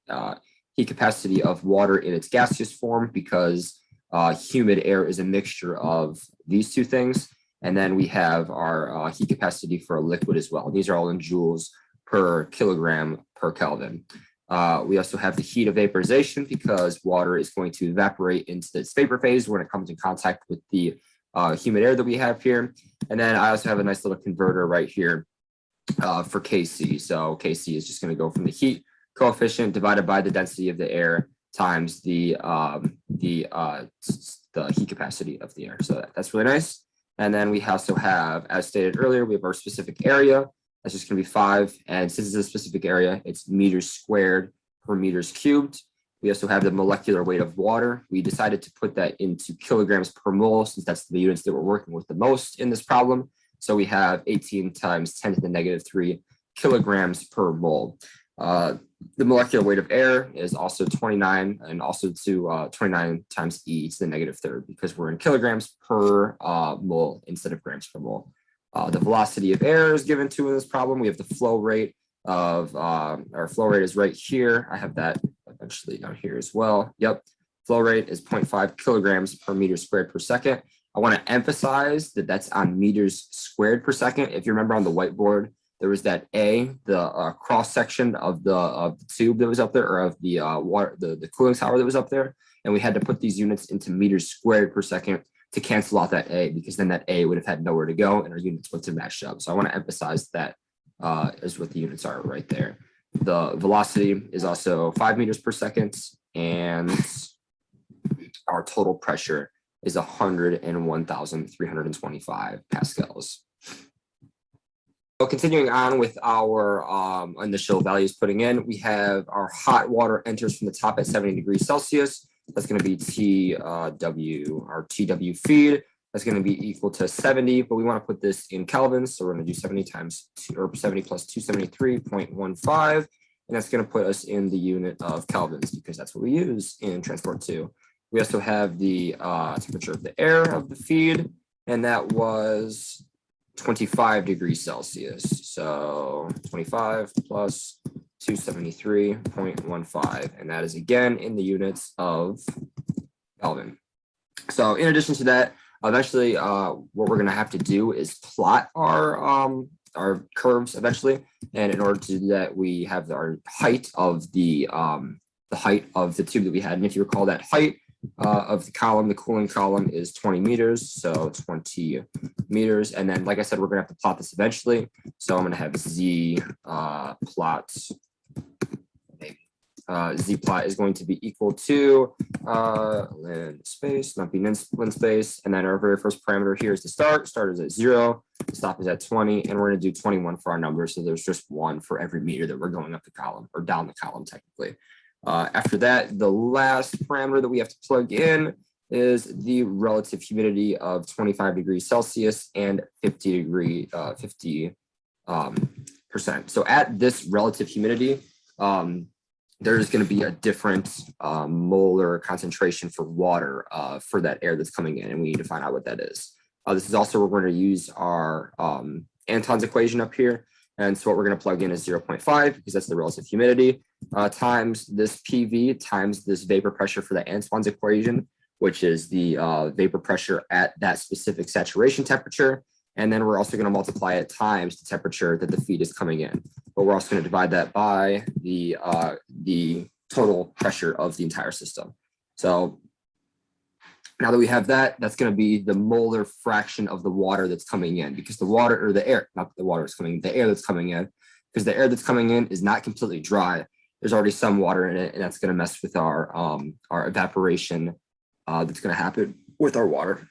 Speaker 1: heat capacity of water in its gaseous form, because humid air is a mixture of these two things. And then we have our heat capacity for a liquid as well. These are all in joules per kilogram per Kelvin. We also have the heat of vaporization, because water is going to evaporate into its vapor phase when it comes in contact with the humid air that we have here. And then I also have a nice little converter right here for Kc. So Kc is just going to go from the heat coefficient divided by the density of the air times the heat capacity of the air. So that's really nice. And then we also have, as stated earlier, we have our specific area. That's just going to be 5. And since it's a specific area, it's meters squared per meters cubed. We also have the molecular weight of water. We decided to put that into kilograms per mole, since that's the units that we're working with the most in this problem. So we have 18 times 10 to the negative 3 kilograms per mole. The molecular weight of air is also 29, and also to 29 times e to the negative third, because we're in kilograms per mole instead of grams per mole. The velocity of air is given to in this problem. We have the flow rate of, our flow rate is right here. I have that eventually down here as well. Yep. Flow rate is 0.5 kilograms per meter squared per second. I want to emphasize that that's on meters squared per second. If you remember on the whiteboard, there was that A, the cross section of the tube that was up there, or of the water, the cooling tower that was up there, and we had to put these units into meters squared per second to cancel out that A, because then that A would have had nowhere to go, and our units wouldn't have matched up. So I want to emphasize that is what the units are right there. The velocity is also 5 meters per second, and our total pressure is 101,325 pascals. So continuing on with our initial values putting in, we have our hot water enters from the top at 70 degrees Celsius. That's going to be TW, our TW feed. That's going to be equal to 70, but we want to put this in kelvins. So we're going to do 70 times 2, or 70 plus 273.15. And that's going to put us in the unit of kelvins, because that's what we use in transport 2. We also have the temperature of the air of the feed, and that was 25 degrees Celsius. So 25 plus 273.15, and that is again in the units of Kelvin. So in addition to that, eventually what we're going to have to do is plot our curves eventually, and in order to do that, we have our height of the height of the tube that we had. And if you recall, that height of the column, the cooling column, is 20 meters, so 20 meters. And then, like I said, we're going to have to plot this eventually. So I'm going to have z plot. Z plot is going to be equal to ln space, not be ln space, and then our very first parameter here is the start. Start is at 0, the stop is at 20, and we're going to do 21 for our number. So there's just 1 for every meter that we're going up the column, or down the column technically. After that, the last parameter that we have to plug in is the relative humidity of 25 degrees Celsius and 50%. So at this relative humidity, there's going to be a different molar concentration for water for that air that's coming in, and we need to find out what that is. This is also where we're going to use our Anton's equation up here. And so what we're going to plug in is 0.5, because that's the relative humidity, times this PV times this vapor pressure for the Antoine's equation, which is the vapor pressure at that specific saturation temperature. And then we're also going to multiply it times the temperature that the feed is coming in. But we're also going to divide that by the total pressure of the entire system. So now that we have that, that's going to be the molar fraction of the water that's coming in, because the water, or the air, not the water is coming in, the air that's coming in, because the air that's coming in is not completely dry. There's already some water in it, and that's going to mess with our evaporation that's going to happen with our water.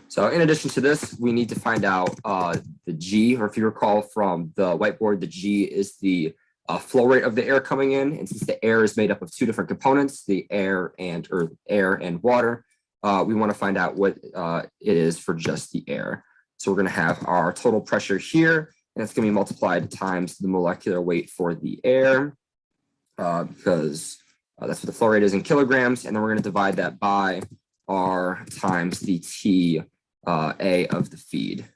Speaker 1: So in addition to this, we need to find out the G, or if you recall from the whiteboard, the G is the flow rate of the air coming in. And since the air is made up of two different components, the air and water, we want to find out what it is for just the air. So we're going to have our total pressure here, and it's going to be multiplied times the molecular weight for the air, because that's what the flow rate is in kilograms. And then we're going to divide that by R times the TA of the feed.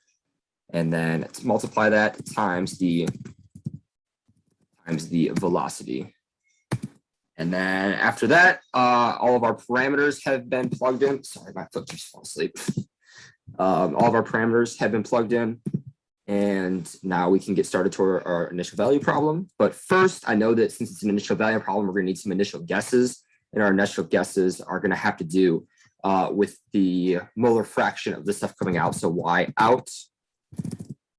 Speaker 1: And then multiply that times the velocity. And then after that, all of our parameters have been plugged in. Sorry, my foot just fell asleep. All of our parameters have been plugged in. And now we can get started toward our initial value problem. But first, I know that since it's an initial value problem, we're going to need some initial guesses. And our initial guesses are going to have to do with the molar fraction of the stuff coming out. So Y out.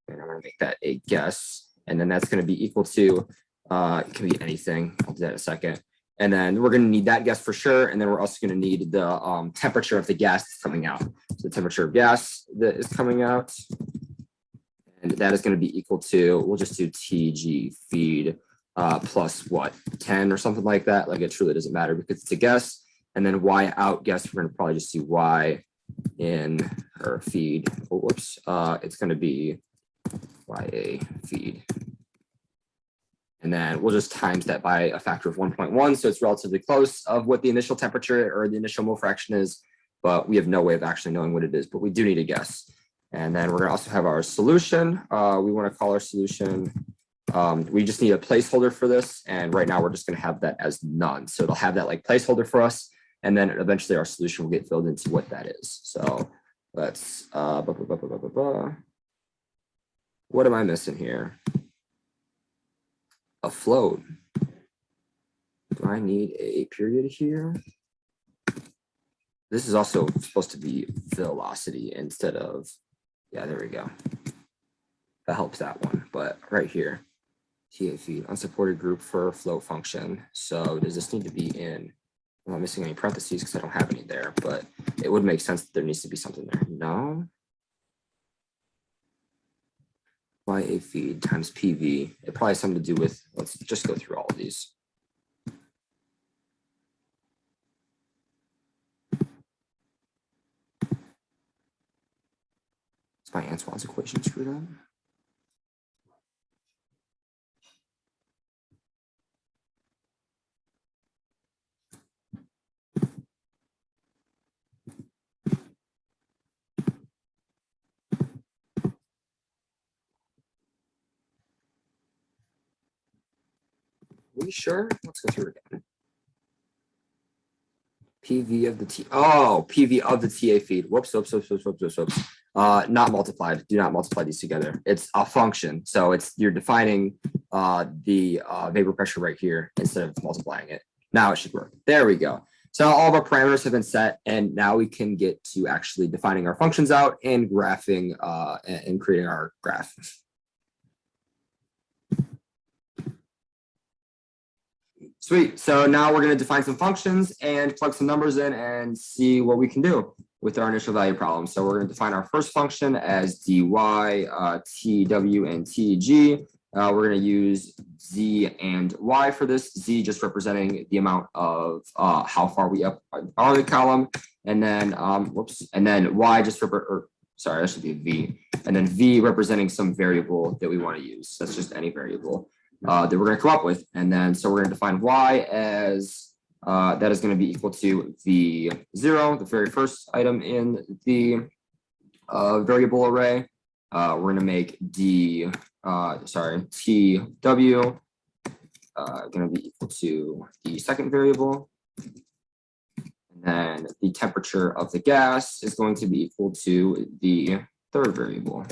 Speaker 1: And I'm going to make that a guess. And then that's going to be equal to, it can be anything. I'll do that in a second. And then we're going to need that gas for sure. And then we're also going to need the temperature of the gas that's coming out. So the temperature of gas that is coming out. And that is going to be equal to, we'll just do TG feed plus what, 10 or something like that. Like it truly doesn't matter because it's a guess. And then Y out guess, we're going to probably just do Y in or feed. Oh, whoops. It's going to be YA feed. And then we'll just times that by a factor of 1.1. So it's relatively close of what the initial temperature or the initial mole fraction is, but we have no way of actually knowing what it is, but we do need a guess. And then we're going to also have our solution. We want to call our solution. We just need a placeholder for this. And right now we're just going to have that as none. So it'll have that like placeholder for us. And then eventually our solution will get filled into what that is. So let's, what am I missing here? A float. Do I need a period here? This is also supposed to be velocity instead of, yeah, there we go. That helps that one, but right here, TA feed, unsupported group for float function. So does this need to be in, I'm not missing any parentheses because I don't have any there, but it would make sense that there needs to be something there. No. YA feed times PV. It probably has something to do with, let's just go through all of these. Is my Antoine's equation screwed up? Are we sure? Let's go through it again. PV of the PV of the TA feed. Whoops. Not multiplied. Do not multiply these together. It's a function. So it's you're defining the vapor pressure right here instead of multiplying it. Now it should work. There we go. So all of our parameters have been set, and now we can get to actually defining our functions out and graphing and creating our graph. Sweet. So now we're going to define some functions and plug some numbers in and see what we can do with our initial value problem. So we're going to define our first function as dy, tw, and tg. We're going to use z and y for this. Z just representing the amount of how far we up are the column, and then and then y just sorry, that should be a v, and then v representing some variable that we want to use. That's just any variable that we're going to come up with. And then so we're going to define y as that is going to be equal to v0, the very first item in the variable array. We're going to make tw going to be equal to the second variable. And then the temperature of the gas is going to be equal to the third variable.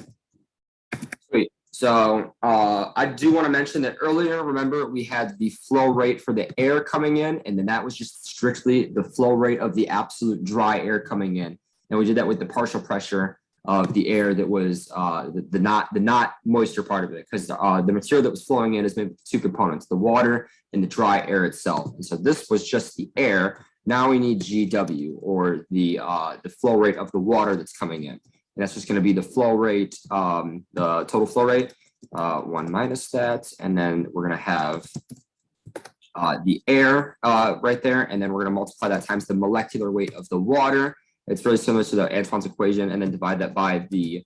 Speaker 1: Sweet. So I do want to mention that earlier, remember, we had the flow rate for the air coming in, and then that was just strictly the flow rate of the absolute dry air coming in. And we did that with the partial pressure of the air that was the not moisture part of it, because the material that was flowing in is made with two components, the water and the dry air itself. And so this was just the air. Now we need GW, or the flow rate of the water that's coming in. And that's just going to be the flow rate, the total flow rate 1 minus that, and then we're going to have the air right there, and then we're going to multiply that times the molecular weight of the water. It's very similar to the Antoine's equation, and then divide that by the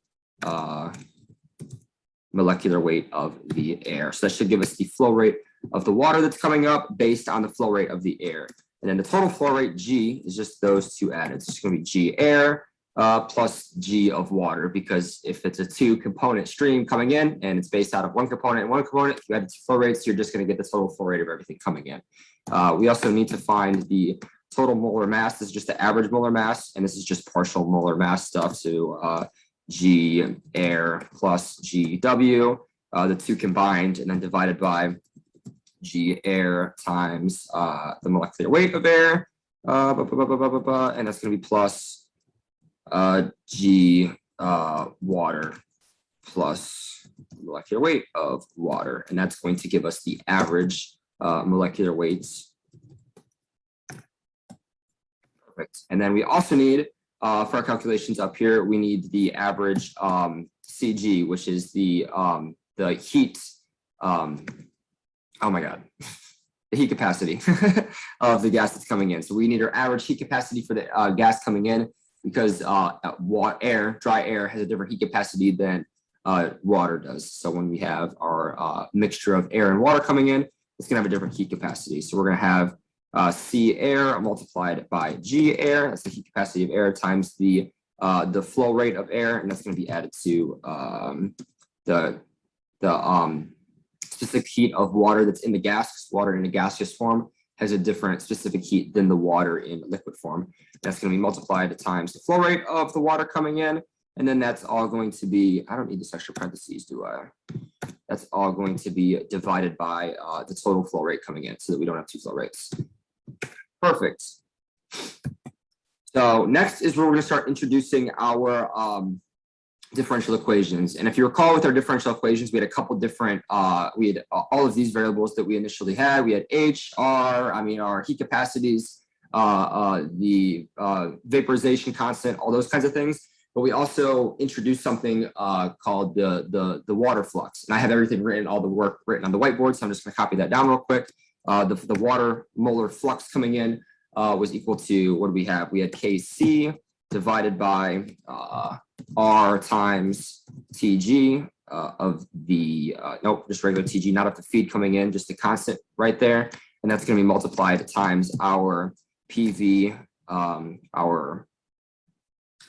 Speaker 1: molecular weight of the air. So that should give us the flow rate of the water that's coming up based on the flow rate of the air. And then the total flow rate, G, is just those two added. So it's going to be G air plus G of water, because if it's a 2-component stream coming in and it's based out of 1 component and 1 component, if you add the flow rates, you're just going to get the total flow rate of everything coming in. We also need to find the total molar mass. This is just the average molar mass, and this is just partial molar mass stuff. So G air plus GW, the two combined, and then divided by G air times the molecular weight of air, and that's going to be plus G water plus molecular weight of water, and that's going to give us the average molecular weights. Perfect. And then we also need, for our calculations up here, we need the average CG, which is the heat. Oh my God, the heat capacity of the gas that's coming in. So we need our average heat capacity for the gas coming in, because dry air has a different heat capacity than water does. So when we have our mixture of air and water coming in, it's gonna have a different heat capacity. So we're gonna have C air multiplied by G air. That's the heat capacity of air times the flow rate of air, and that's gonna be added to the specific heat of water that's in the gas. Water in a gaseous form has a different specific heat than the water in liquid form. That's going to be multiplied times the flow rate of the water coming in, and then that's all going to be, I don't need this extra parentheses, do I? That's all going to be divided by the total flow rate coming in, so that we don't have two flow rates. Perfect. So next is where we're going to start introducing our differential equations. And if you recall, with our differential equations, we had a couple different, we had all of these variables that we initially had. We had H, R, our heat capacities, the vaporization constant, all those kinds of things. But we also introduced something called the water flux. And I have everything written, all the work written on the whiteboard, so I'm just going to copy that down real quick. The water molar flux coming in was equal to, what do we have? We had Kc divided by R times Tg of the, nope, just regular Tg, not of the feed coming in, just a constant right there. And that's going to be multiplied times our PV, our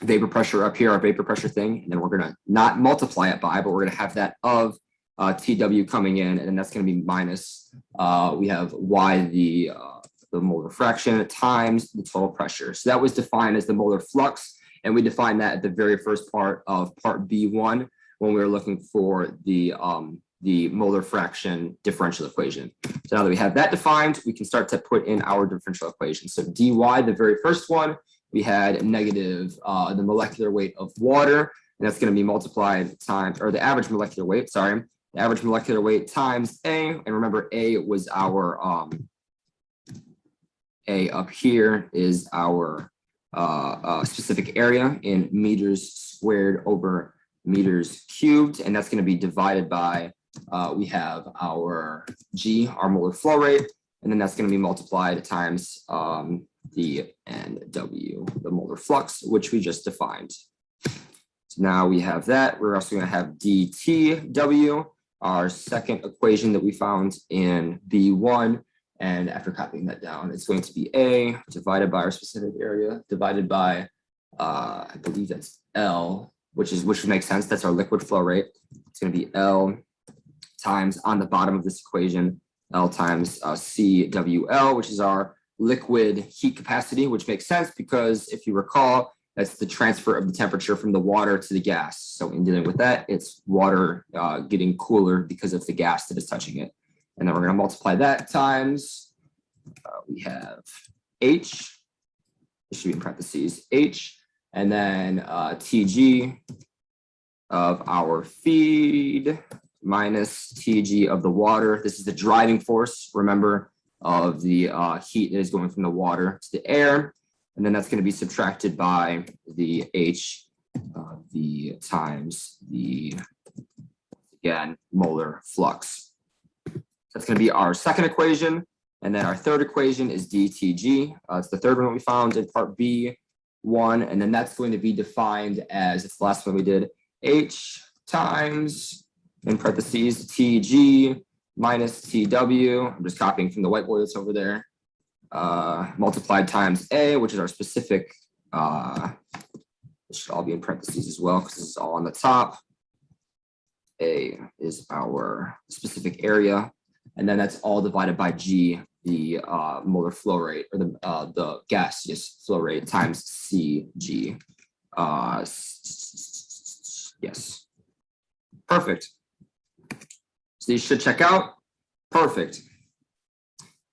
Speaker 1: vapor pressure up here, our vapor pressure thing. And then we're going to not multiply it by, but we're going to have that of TW coming in, and then that's going to be minus, we have Y, the molar fraction times the total pressure. So that was defined as the molar flux. And we defined that at the very first part of part B1 when we were looking for the molar fraction differential equation. So now that we have that defined, we can start to put in our differential equation. So dy, the very first one, we had negative the molecular weight of water, and that's going to be multiplied times, or the average molecular weight, sorry, the average molecular weight times A. And remember, A was our, A up here is our specific area in meters squared over meters cubed, and that's going to be divided by, we have our G, our molar flow rate, and then that's going to be multiplied times the NW, the molar flux, which we just defined. So now we have that. We're also going to have dTW, our second equation that we found in B1. And after copying that down, it's going to be A divided by our specific area divided by, I believe that's L, which makes sense. That's our liquid flow rate. It's going to be L times, on the bottom of this equation, L times CWL, which is our liquid heat capacity, which makes sense because if you recall, that's the transfer of the temperature from the water to the gas. So in dealing with that, it's water getting cooler because of the gas that is touching it. And then we're going to multiply that times, we have H, this should be in parentheses, H, and then TG of our feed minus TG of the water. This is the driving force, remember, of the heat that is going from the water to the air. And then that's going to be subtracted by the H, the times the, again, molar flux. That's going to be our second equation. And then our third equation is dTg. It's the third one that we found in part B1. And then that's going to be defined as, it's the last one we did, H times, in parentheses, Tg minus Tw. I'm just copying from the whiteboard that's over there. Multiplied times A, which is our specific, this should all be in parentheses as well because this is all on the top. A is our specific area. And then that's all divided by G, the molar flow rate, or the gaseous flow rate times Cg. Yes. Perfect. So these should check out. Perfect.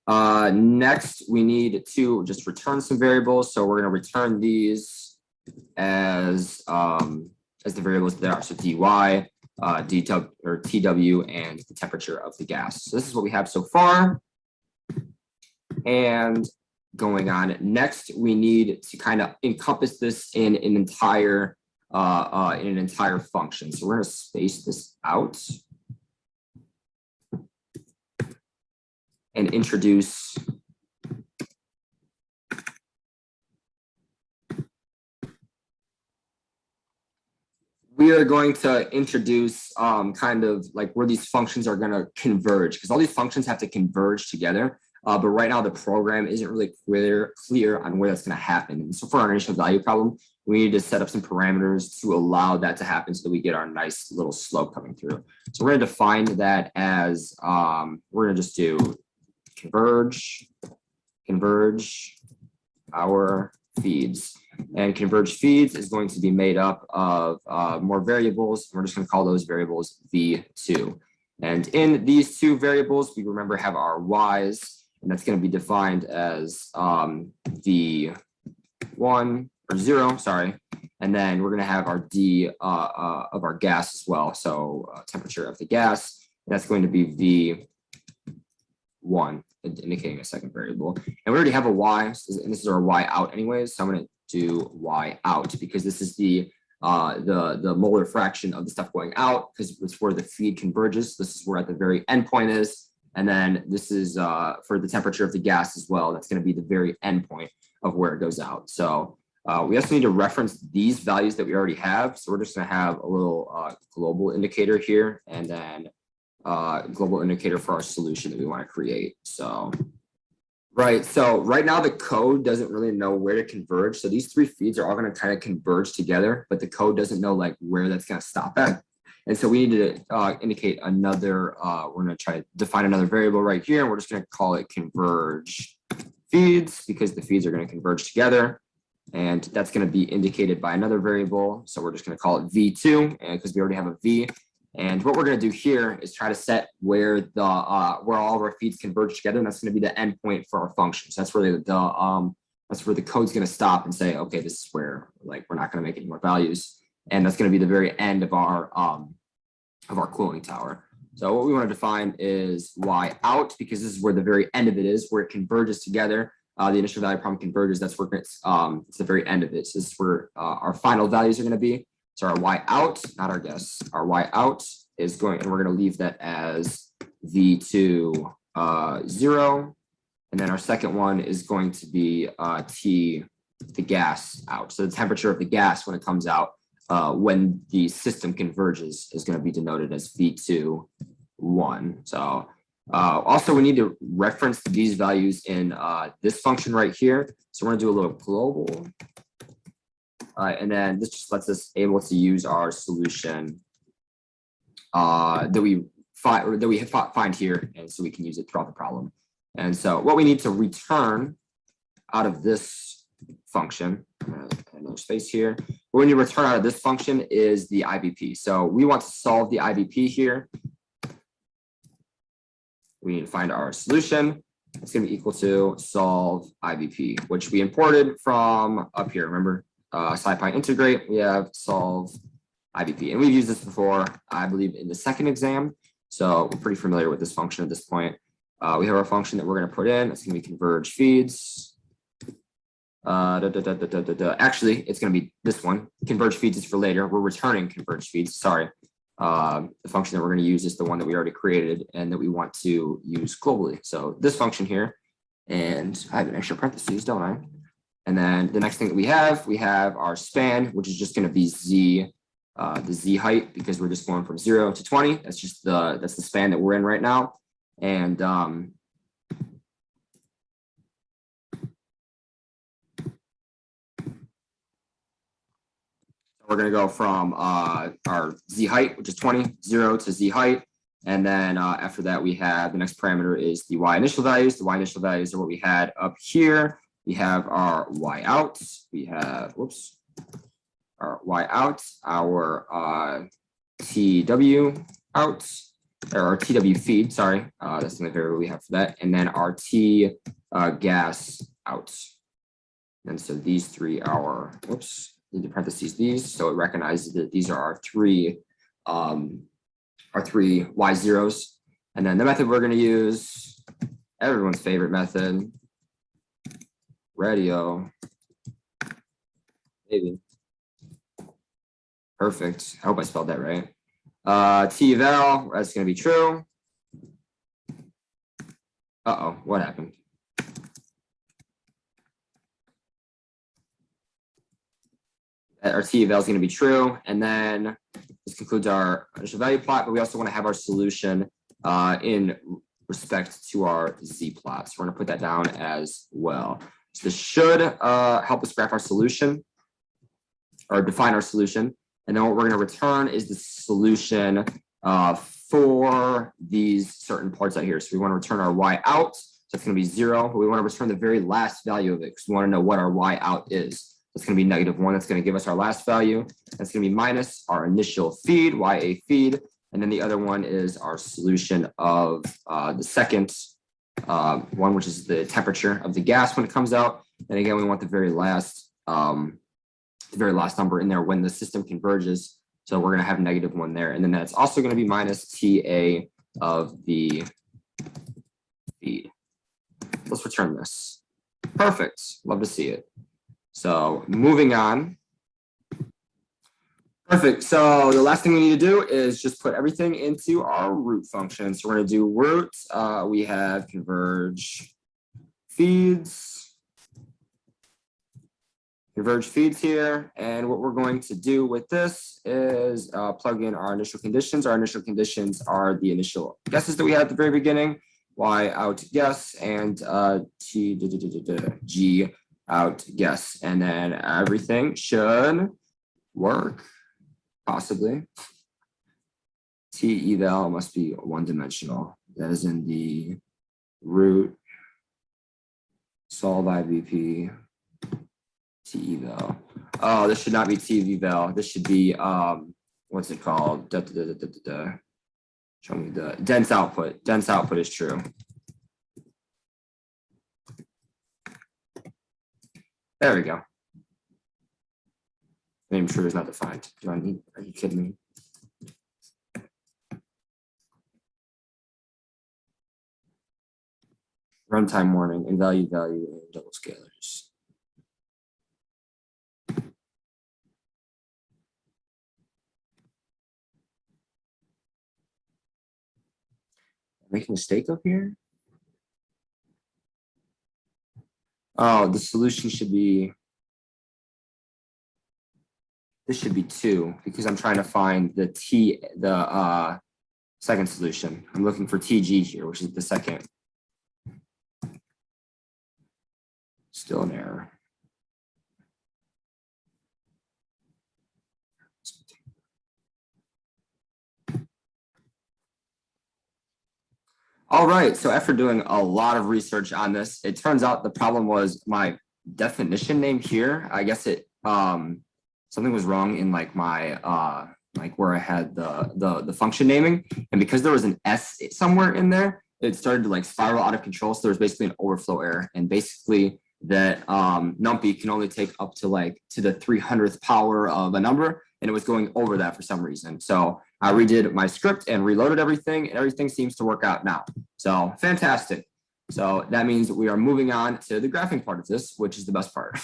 Speaker 1: Next, we need to just return some variables. So we're going to return these as the variables that are. So dy, dw, or tw, and the temperature of the gas. So this is what we have so far. And going on next, we need to kind of encompass this in an entire function. So we're going to space this out and introduce we are going to introduce kind of like where these functions are going to converge, because all these functions have to converge together. But right now the program isn't really clear on where that's going to happen. And so for our initial value problem, we need to set up some parameters to allow that to happen so that we get our nice little slope coming through. So we're going to define that as, we're going to just do converge our feeds. And converge feeds is going to be made up of more variables. We're just going to call those variables v2. And in these two variables, we remember have our y's, and that's going to be defined as v1 or 0, sorry. And then we're going to have our d of our gas as well. So temperature of the gas, that's going to be v1, indicating a second variable. And we already have a y, and this is our y out anyways. So I'm going to do y out because this is the molar fraction of the stuff going out, because it's where the feed converges. This is where at the very end point is. And then this is for the temperature of the gas as well. That's going to be the very end point of where it goes out. So we also need to reference these values that we already have. So we're just going to have a little global indicator here, and then global indicator for our solution that we want to create. So right now the code doesn't really know where to converge. So these three feeds are all going to kind of converge together, but the code doesn't know like where that's going to stop at. And so we need to indicate another, we're going to try to define another variable right here. We're just going to call it converge feeds, because the feeds are going to converge together. And that's going to be indicated by another variable. So we're just going to call it v2, because we already have a v. And what we're going to do here is try to set where where all of our feeds converge together, and that's going to be the endpoint for our function. So that's really that's where the code's going to stop and say, okay, this is where like we're not going to make any more values, and that's going to be the very end of our cooling tower. So what we want to define is y out, because this is where the very end of it is, where it converges together. The initial value problem converges. That's where it's the very end of it. So this is where our final values are going to be. So our y out, not our guess, our y out is going, and we're going to leave that as v2 0. And then our second one is going to be T, the gas out. So the temperature of the gas when it comes out when the system converges is going to be denoted as v2 1. So also we need to reference these values in this function right here. So we're going to do a little global. And then this just lets us able to use our solution that we find here, and so we can use it throughout the problem. And so what we need to return out of this function, no space here. What we need to return out of this function is the IBP. So we want to solve the IBP here. We need to find our solution. It's going to be equal to solve IBP, which we imported from up here. Remember? SciPy integrate, we have solve IBP. And we've used this before, I believe, in the second exam. So we're pretty familiar with this function at this point. We have our function that we're going to put in. It's going to be converge feeds. Actually, it's going to be this one. Converge feeds is for later. We're returning converge feeds. Sorry. the function that we're going to use is the one that we already created and that we want to use globally. So this function here, and I have an extra parentheses, don't I? And then the next thing that we have our span, which is just going to be the z height, because we're just going from 0 to 20. That's just that's the span that we're in right now. And we're going to go from our z height, which is 20, 0 to z height. And then after that, we have the next parameter is the y initial values. The y initial values are what we had up here. We have our y out. We have, our y out, our TW out, or our TW feed, sorry. That's the variable we have for that. And then our T gas out. And so these three are, need to parentheses these. So it recognizes that these are our three y zeros. And then the method we're going to use, everyone's favorite method, radio, maybe. Perfect. I hope I spelled that right. T eval, that's going to be true. Uh-oh, what happened? Our T eval is going to be true. And then this concludes our initial value plot, but we also want to have our solution in respect to our Z plot. So we're going to put that down as well. So this should help us graph our solution or define our solution. And then what we're going to return is the solution for these certain parts out here. So we want to return our y out. So it's going to be 0, but we want to return the very last value of it because we want to know what our y out is. That's going to be -1. That's going to give us our last value. That's going to be minus our initial feed, YA feed. And then the other one is our solution of the second one, which is the temperature of the gas when it comes out. And again, we want the very last number in there when the system converges. So we're going to have -1 there. And then that's also going to be minus TA of the feed. Let's return this. Perfect. Love to see it. So moving on. Perfect. So the last thing we need to do is just put everything into our root function. So we're going to do root. We have converge feeds. Converge feeds here. And what we're going to do with this is plug in our initial conditions. Our initial conditions are the initial guesses that we had at the very beginning. Y out guess and G out guess. And then everything should work. Possibly. T eval must be one-dimensional. That is in the root solve IVP T eval. Oh, this should not be T eval. This should be what's it called? Show me the dense output. Dense output is true. There we go. Name true is not defined. Are you kidding me? Runtime warning, invalid value, and double scalars. Make a mistake up here? Oh, the solution should be, this should be 2 because I'm trying to find the second solution. I'm looking for TG here, which is the second. Still an error. All right, so after doing a lot of research on this, it turns out the problem was my definition name here. I guess it something was wrong in like my like where I had the function naming, and because there was an S somewhere in there, it started to like spiral out of control. So there was basically an overflow error, and basically that numpy can only take up to like to the 300th power of a number, and it was going over that for some reason. So I redid my script and reloaded everything, and everything seems to work out now. So fantastic. So that means we are moving on to the graphing part of this, which is the best part.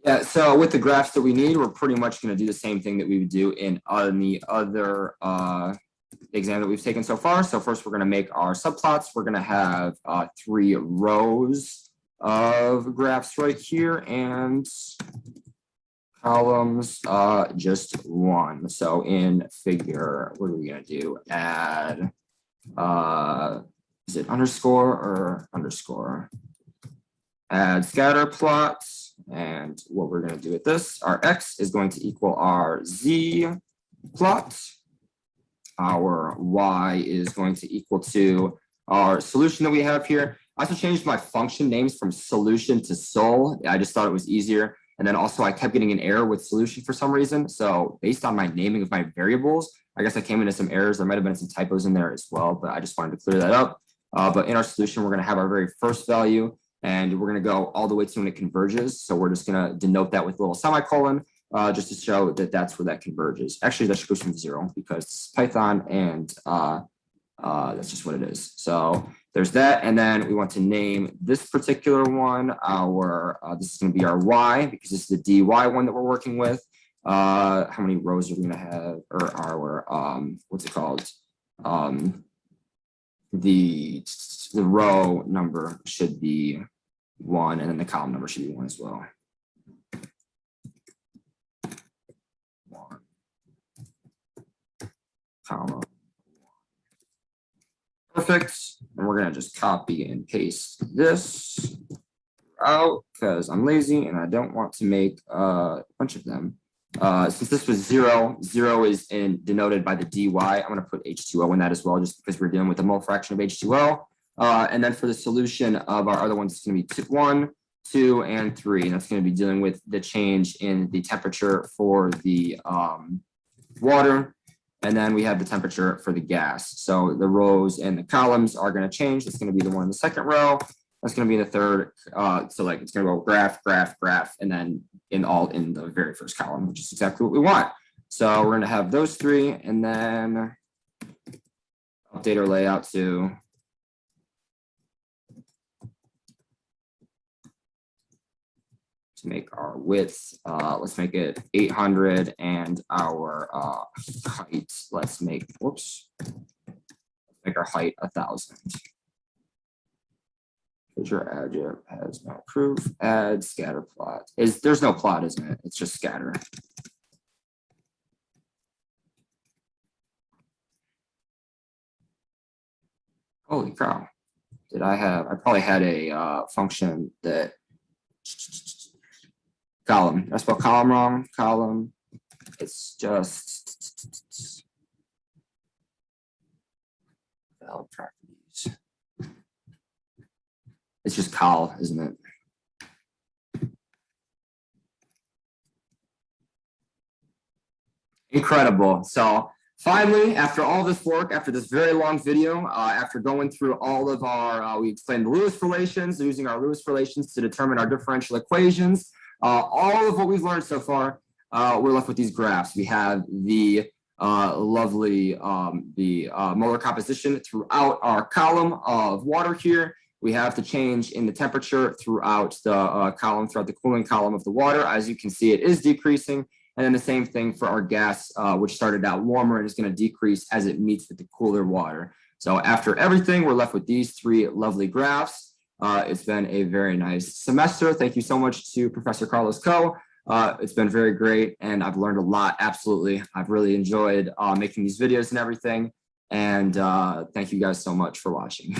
Speaker 1: Yeah, so with the graphs that we need, we're pretty much going to do the same thing that we would do in the other exam that we've taken so far. So first we're going to make our subplots. We're going to have 3 rows of graphs right here and columns just 1. So in figure, what are we going to do? Add, is it underscore or underscore? Add scatter plots. And what we're going to do with this, our x is going to equal our z plot. Our y is going to equal to our solution that we have here. I also changed my function names from solution to sol. I just thought it was easier. And then also I kept getting an error with solution for some reason. So based on my naming of my variables, I guess I came into some errors. There might have been some typos in there as well, but I just wanted to clear that up. But in our solution, we're going to have our very first value, and we're going to go all the way to when it converges. So we're just going to denote that with a little semicolon, just to show that that's where that converges. Actually, that should go from 0 because it's Python, and that's just what it is. So there's that. And then we want to name this particular one our, this is going to be our y, because this is the dy one that we're working with. How many rows are we going to have, or our, what's it called? The row number should be 1, and then the column number should be 1 as well. 1, comma. Perfect. And we're going to just copy and paste this out because I'm lazy and I don't want to make a bunch of them. Since this was 0, 0 is denoted by the dy. I'm going to put H2O in that as well, just because we're dealing with the mole fraction of H2O. And then for the solution of our other ones, it's going to be 1, 2, and 3. And that's going to be dealing with the change in the temperature for the water. And then we have the temperature for the gas. So the rows and the columns are going to change. It's going to be the one in the second row. That's going to be the third. So like it's going to go graph, graph, graph, and then in the very first column, which is exactly what we want. So we're going to have those 3, and then update our layout to make our width, let's make it 800, and our height, let's make our height 1,000. Your adjective has no proof. Add scatter plot. There's no plot, isn't it? It's just scatter. Holy cow. I probably had a function that column. I spelled column wrong. Column. It's just valid properties. It's just col, isn't it? Incredible. So finally, after all this work, after this very long video, after going through all of our, we explained the Lewis relations, using our Lewis relations to determine our differential equations, all of what we've learned so far, we're left with these graphs. We have the lovely molar composition throughout our column of water here. We have the change in the temperature throughout the throughout the cooling column of the water. As you can see, it is decreasing. And then the same thing for our gas, which started out warmer and is going to decrease as it meets with the cooler water. So after everything, we're left with these 3 lovely graphs. It's been a very nice semester. Thank you so much to Professor Carlos Coe. It's been very great, and I've learned a lot, absolutely. I've really enjoyed making these videos and everything. And thank you guys so much for watching.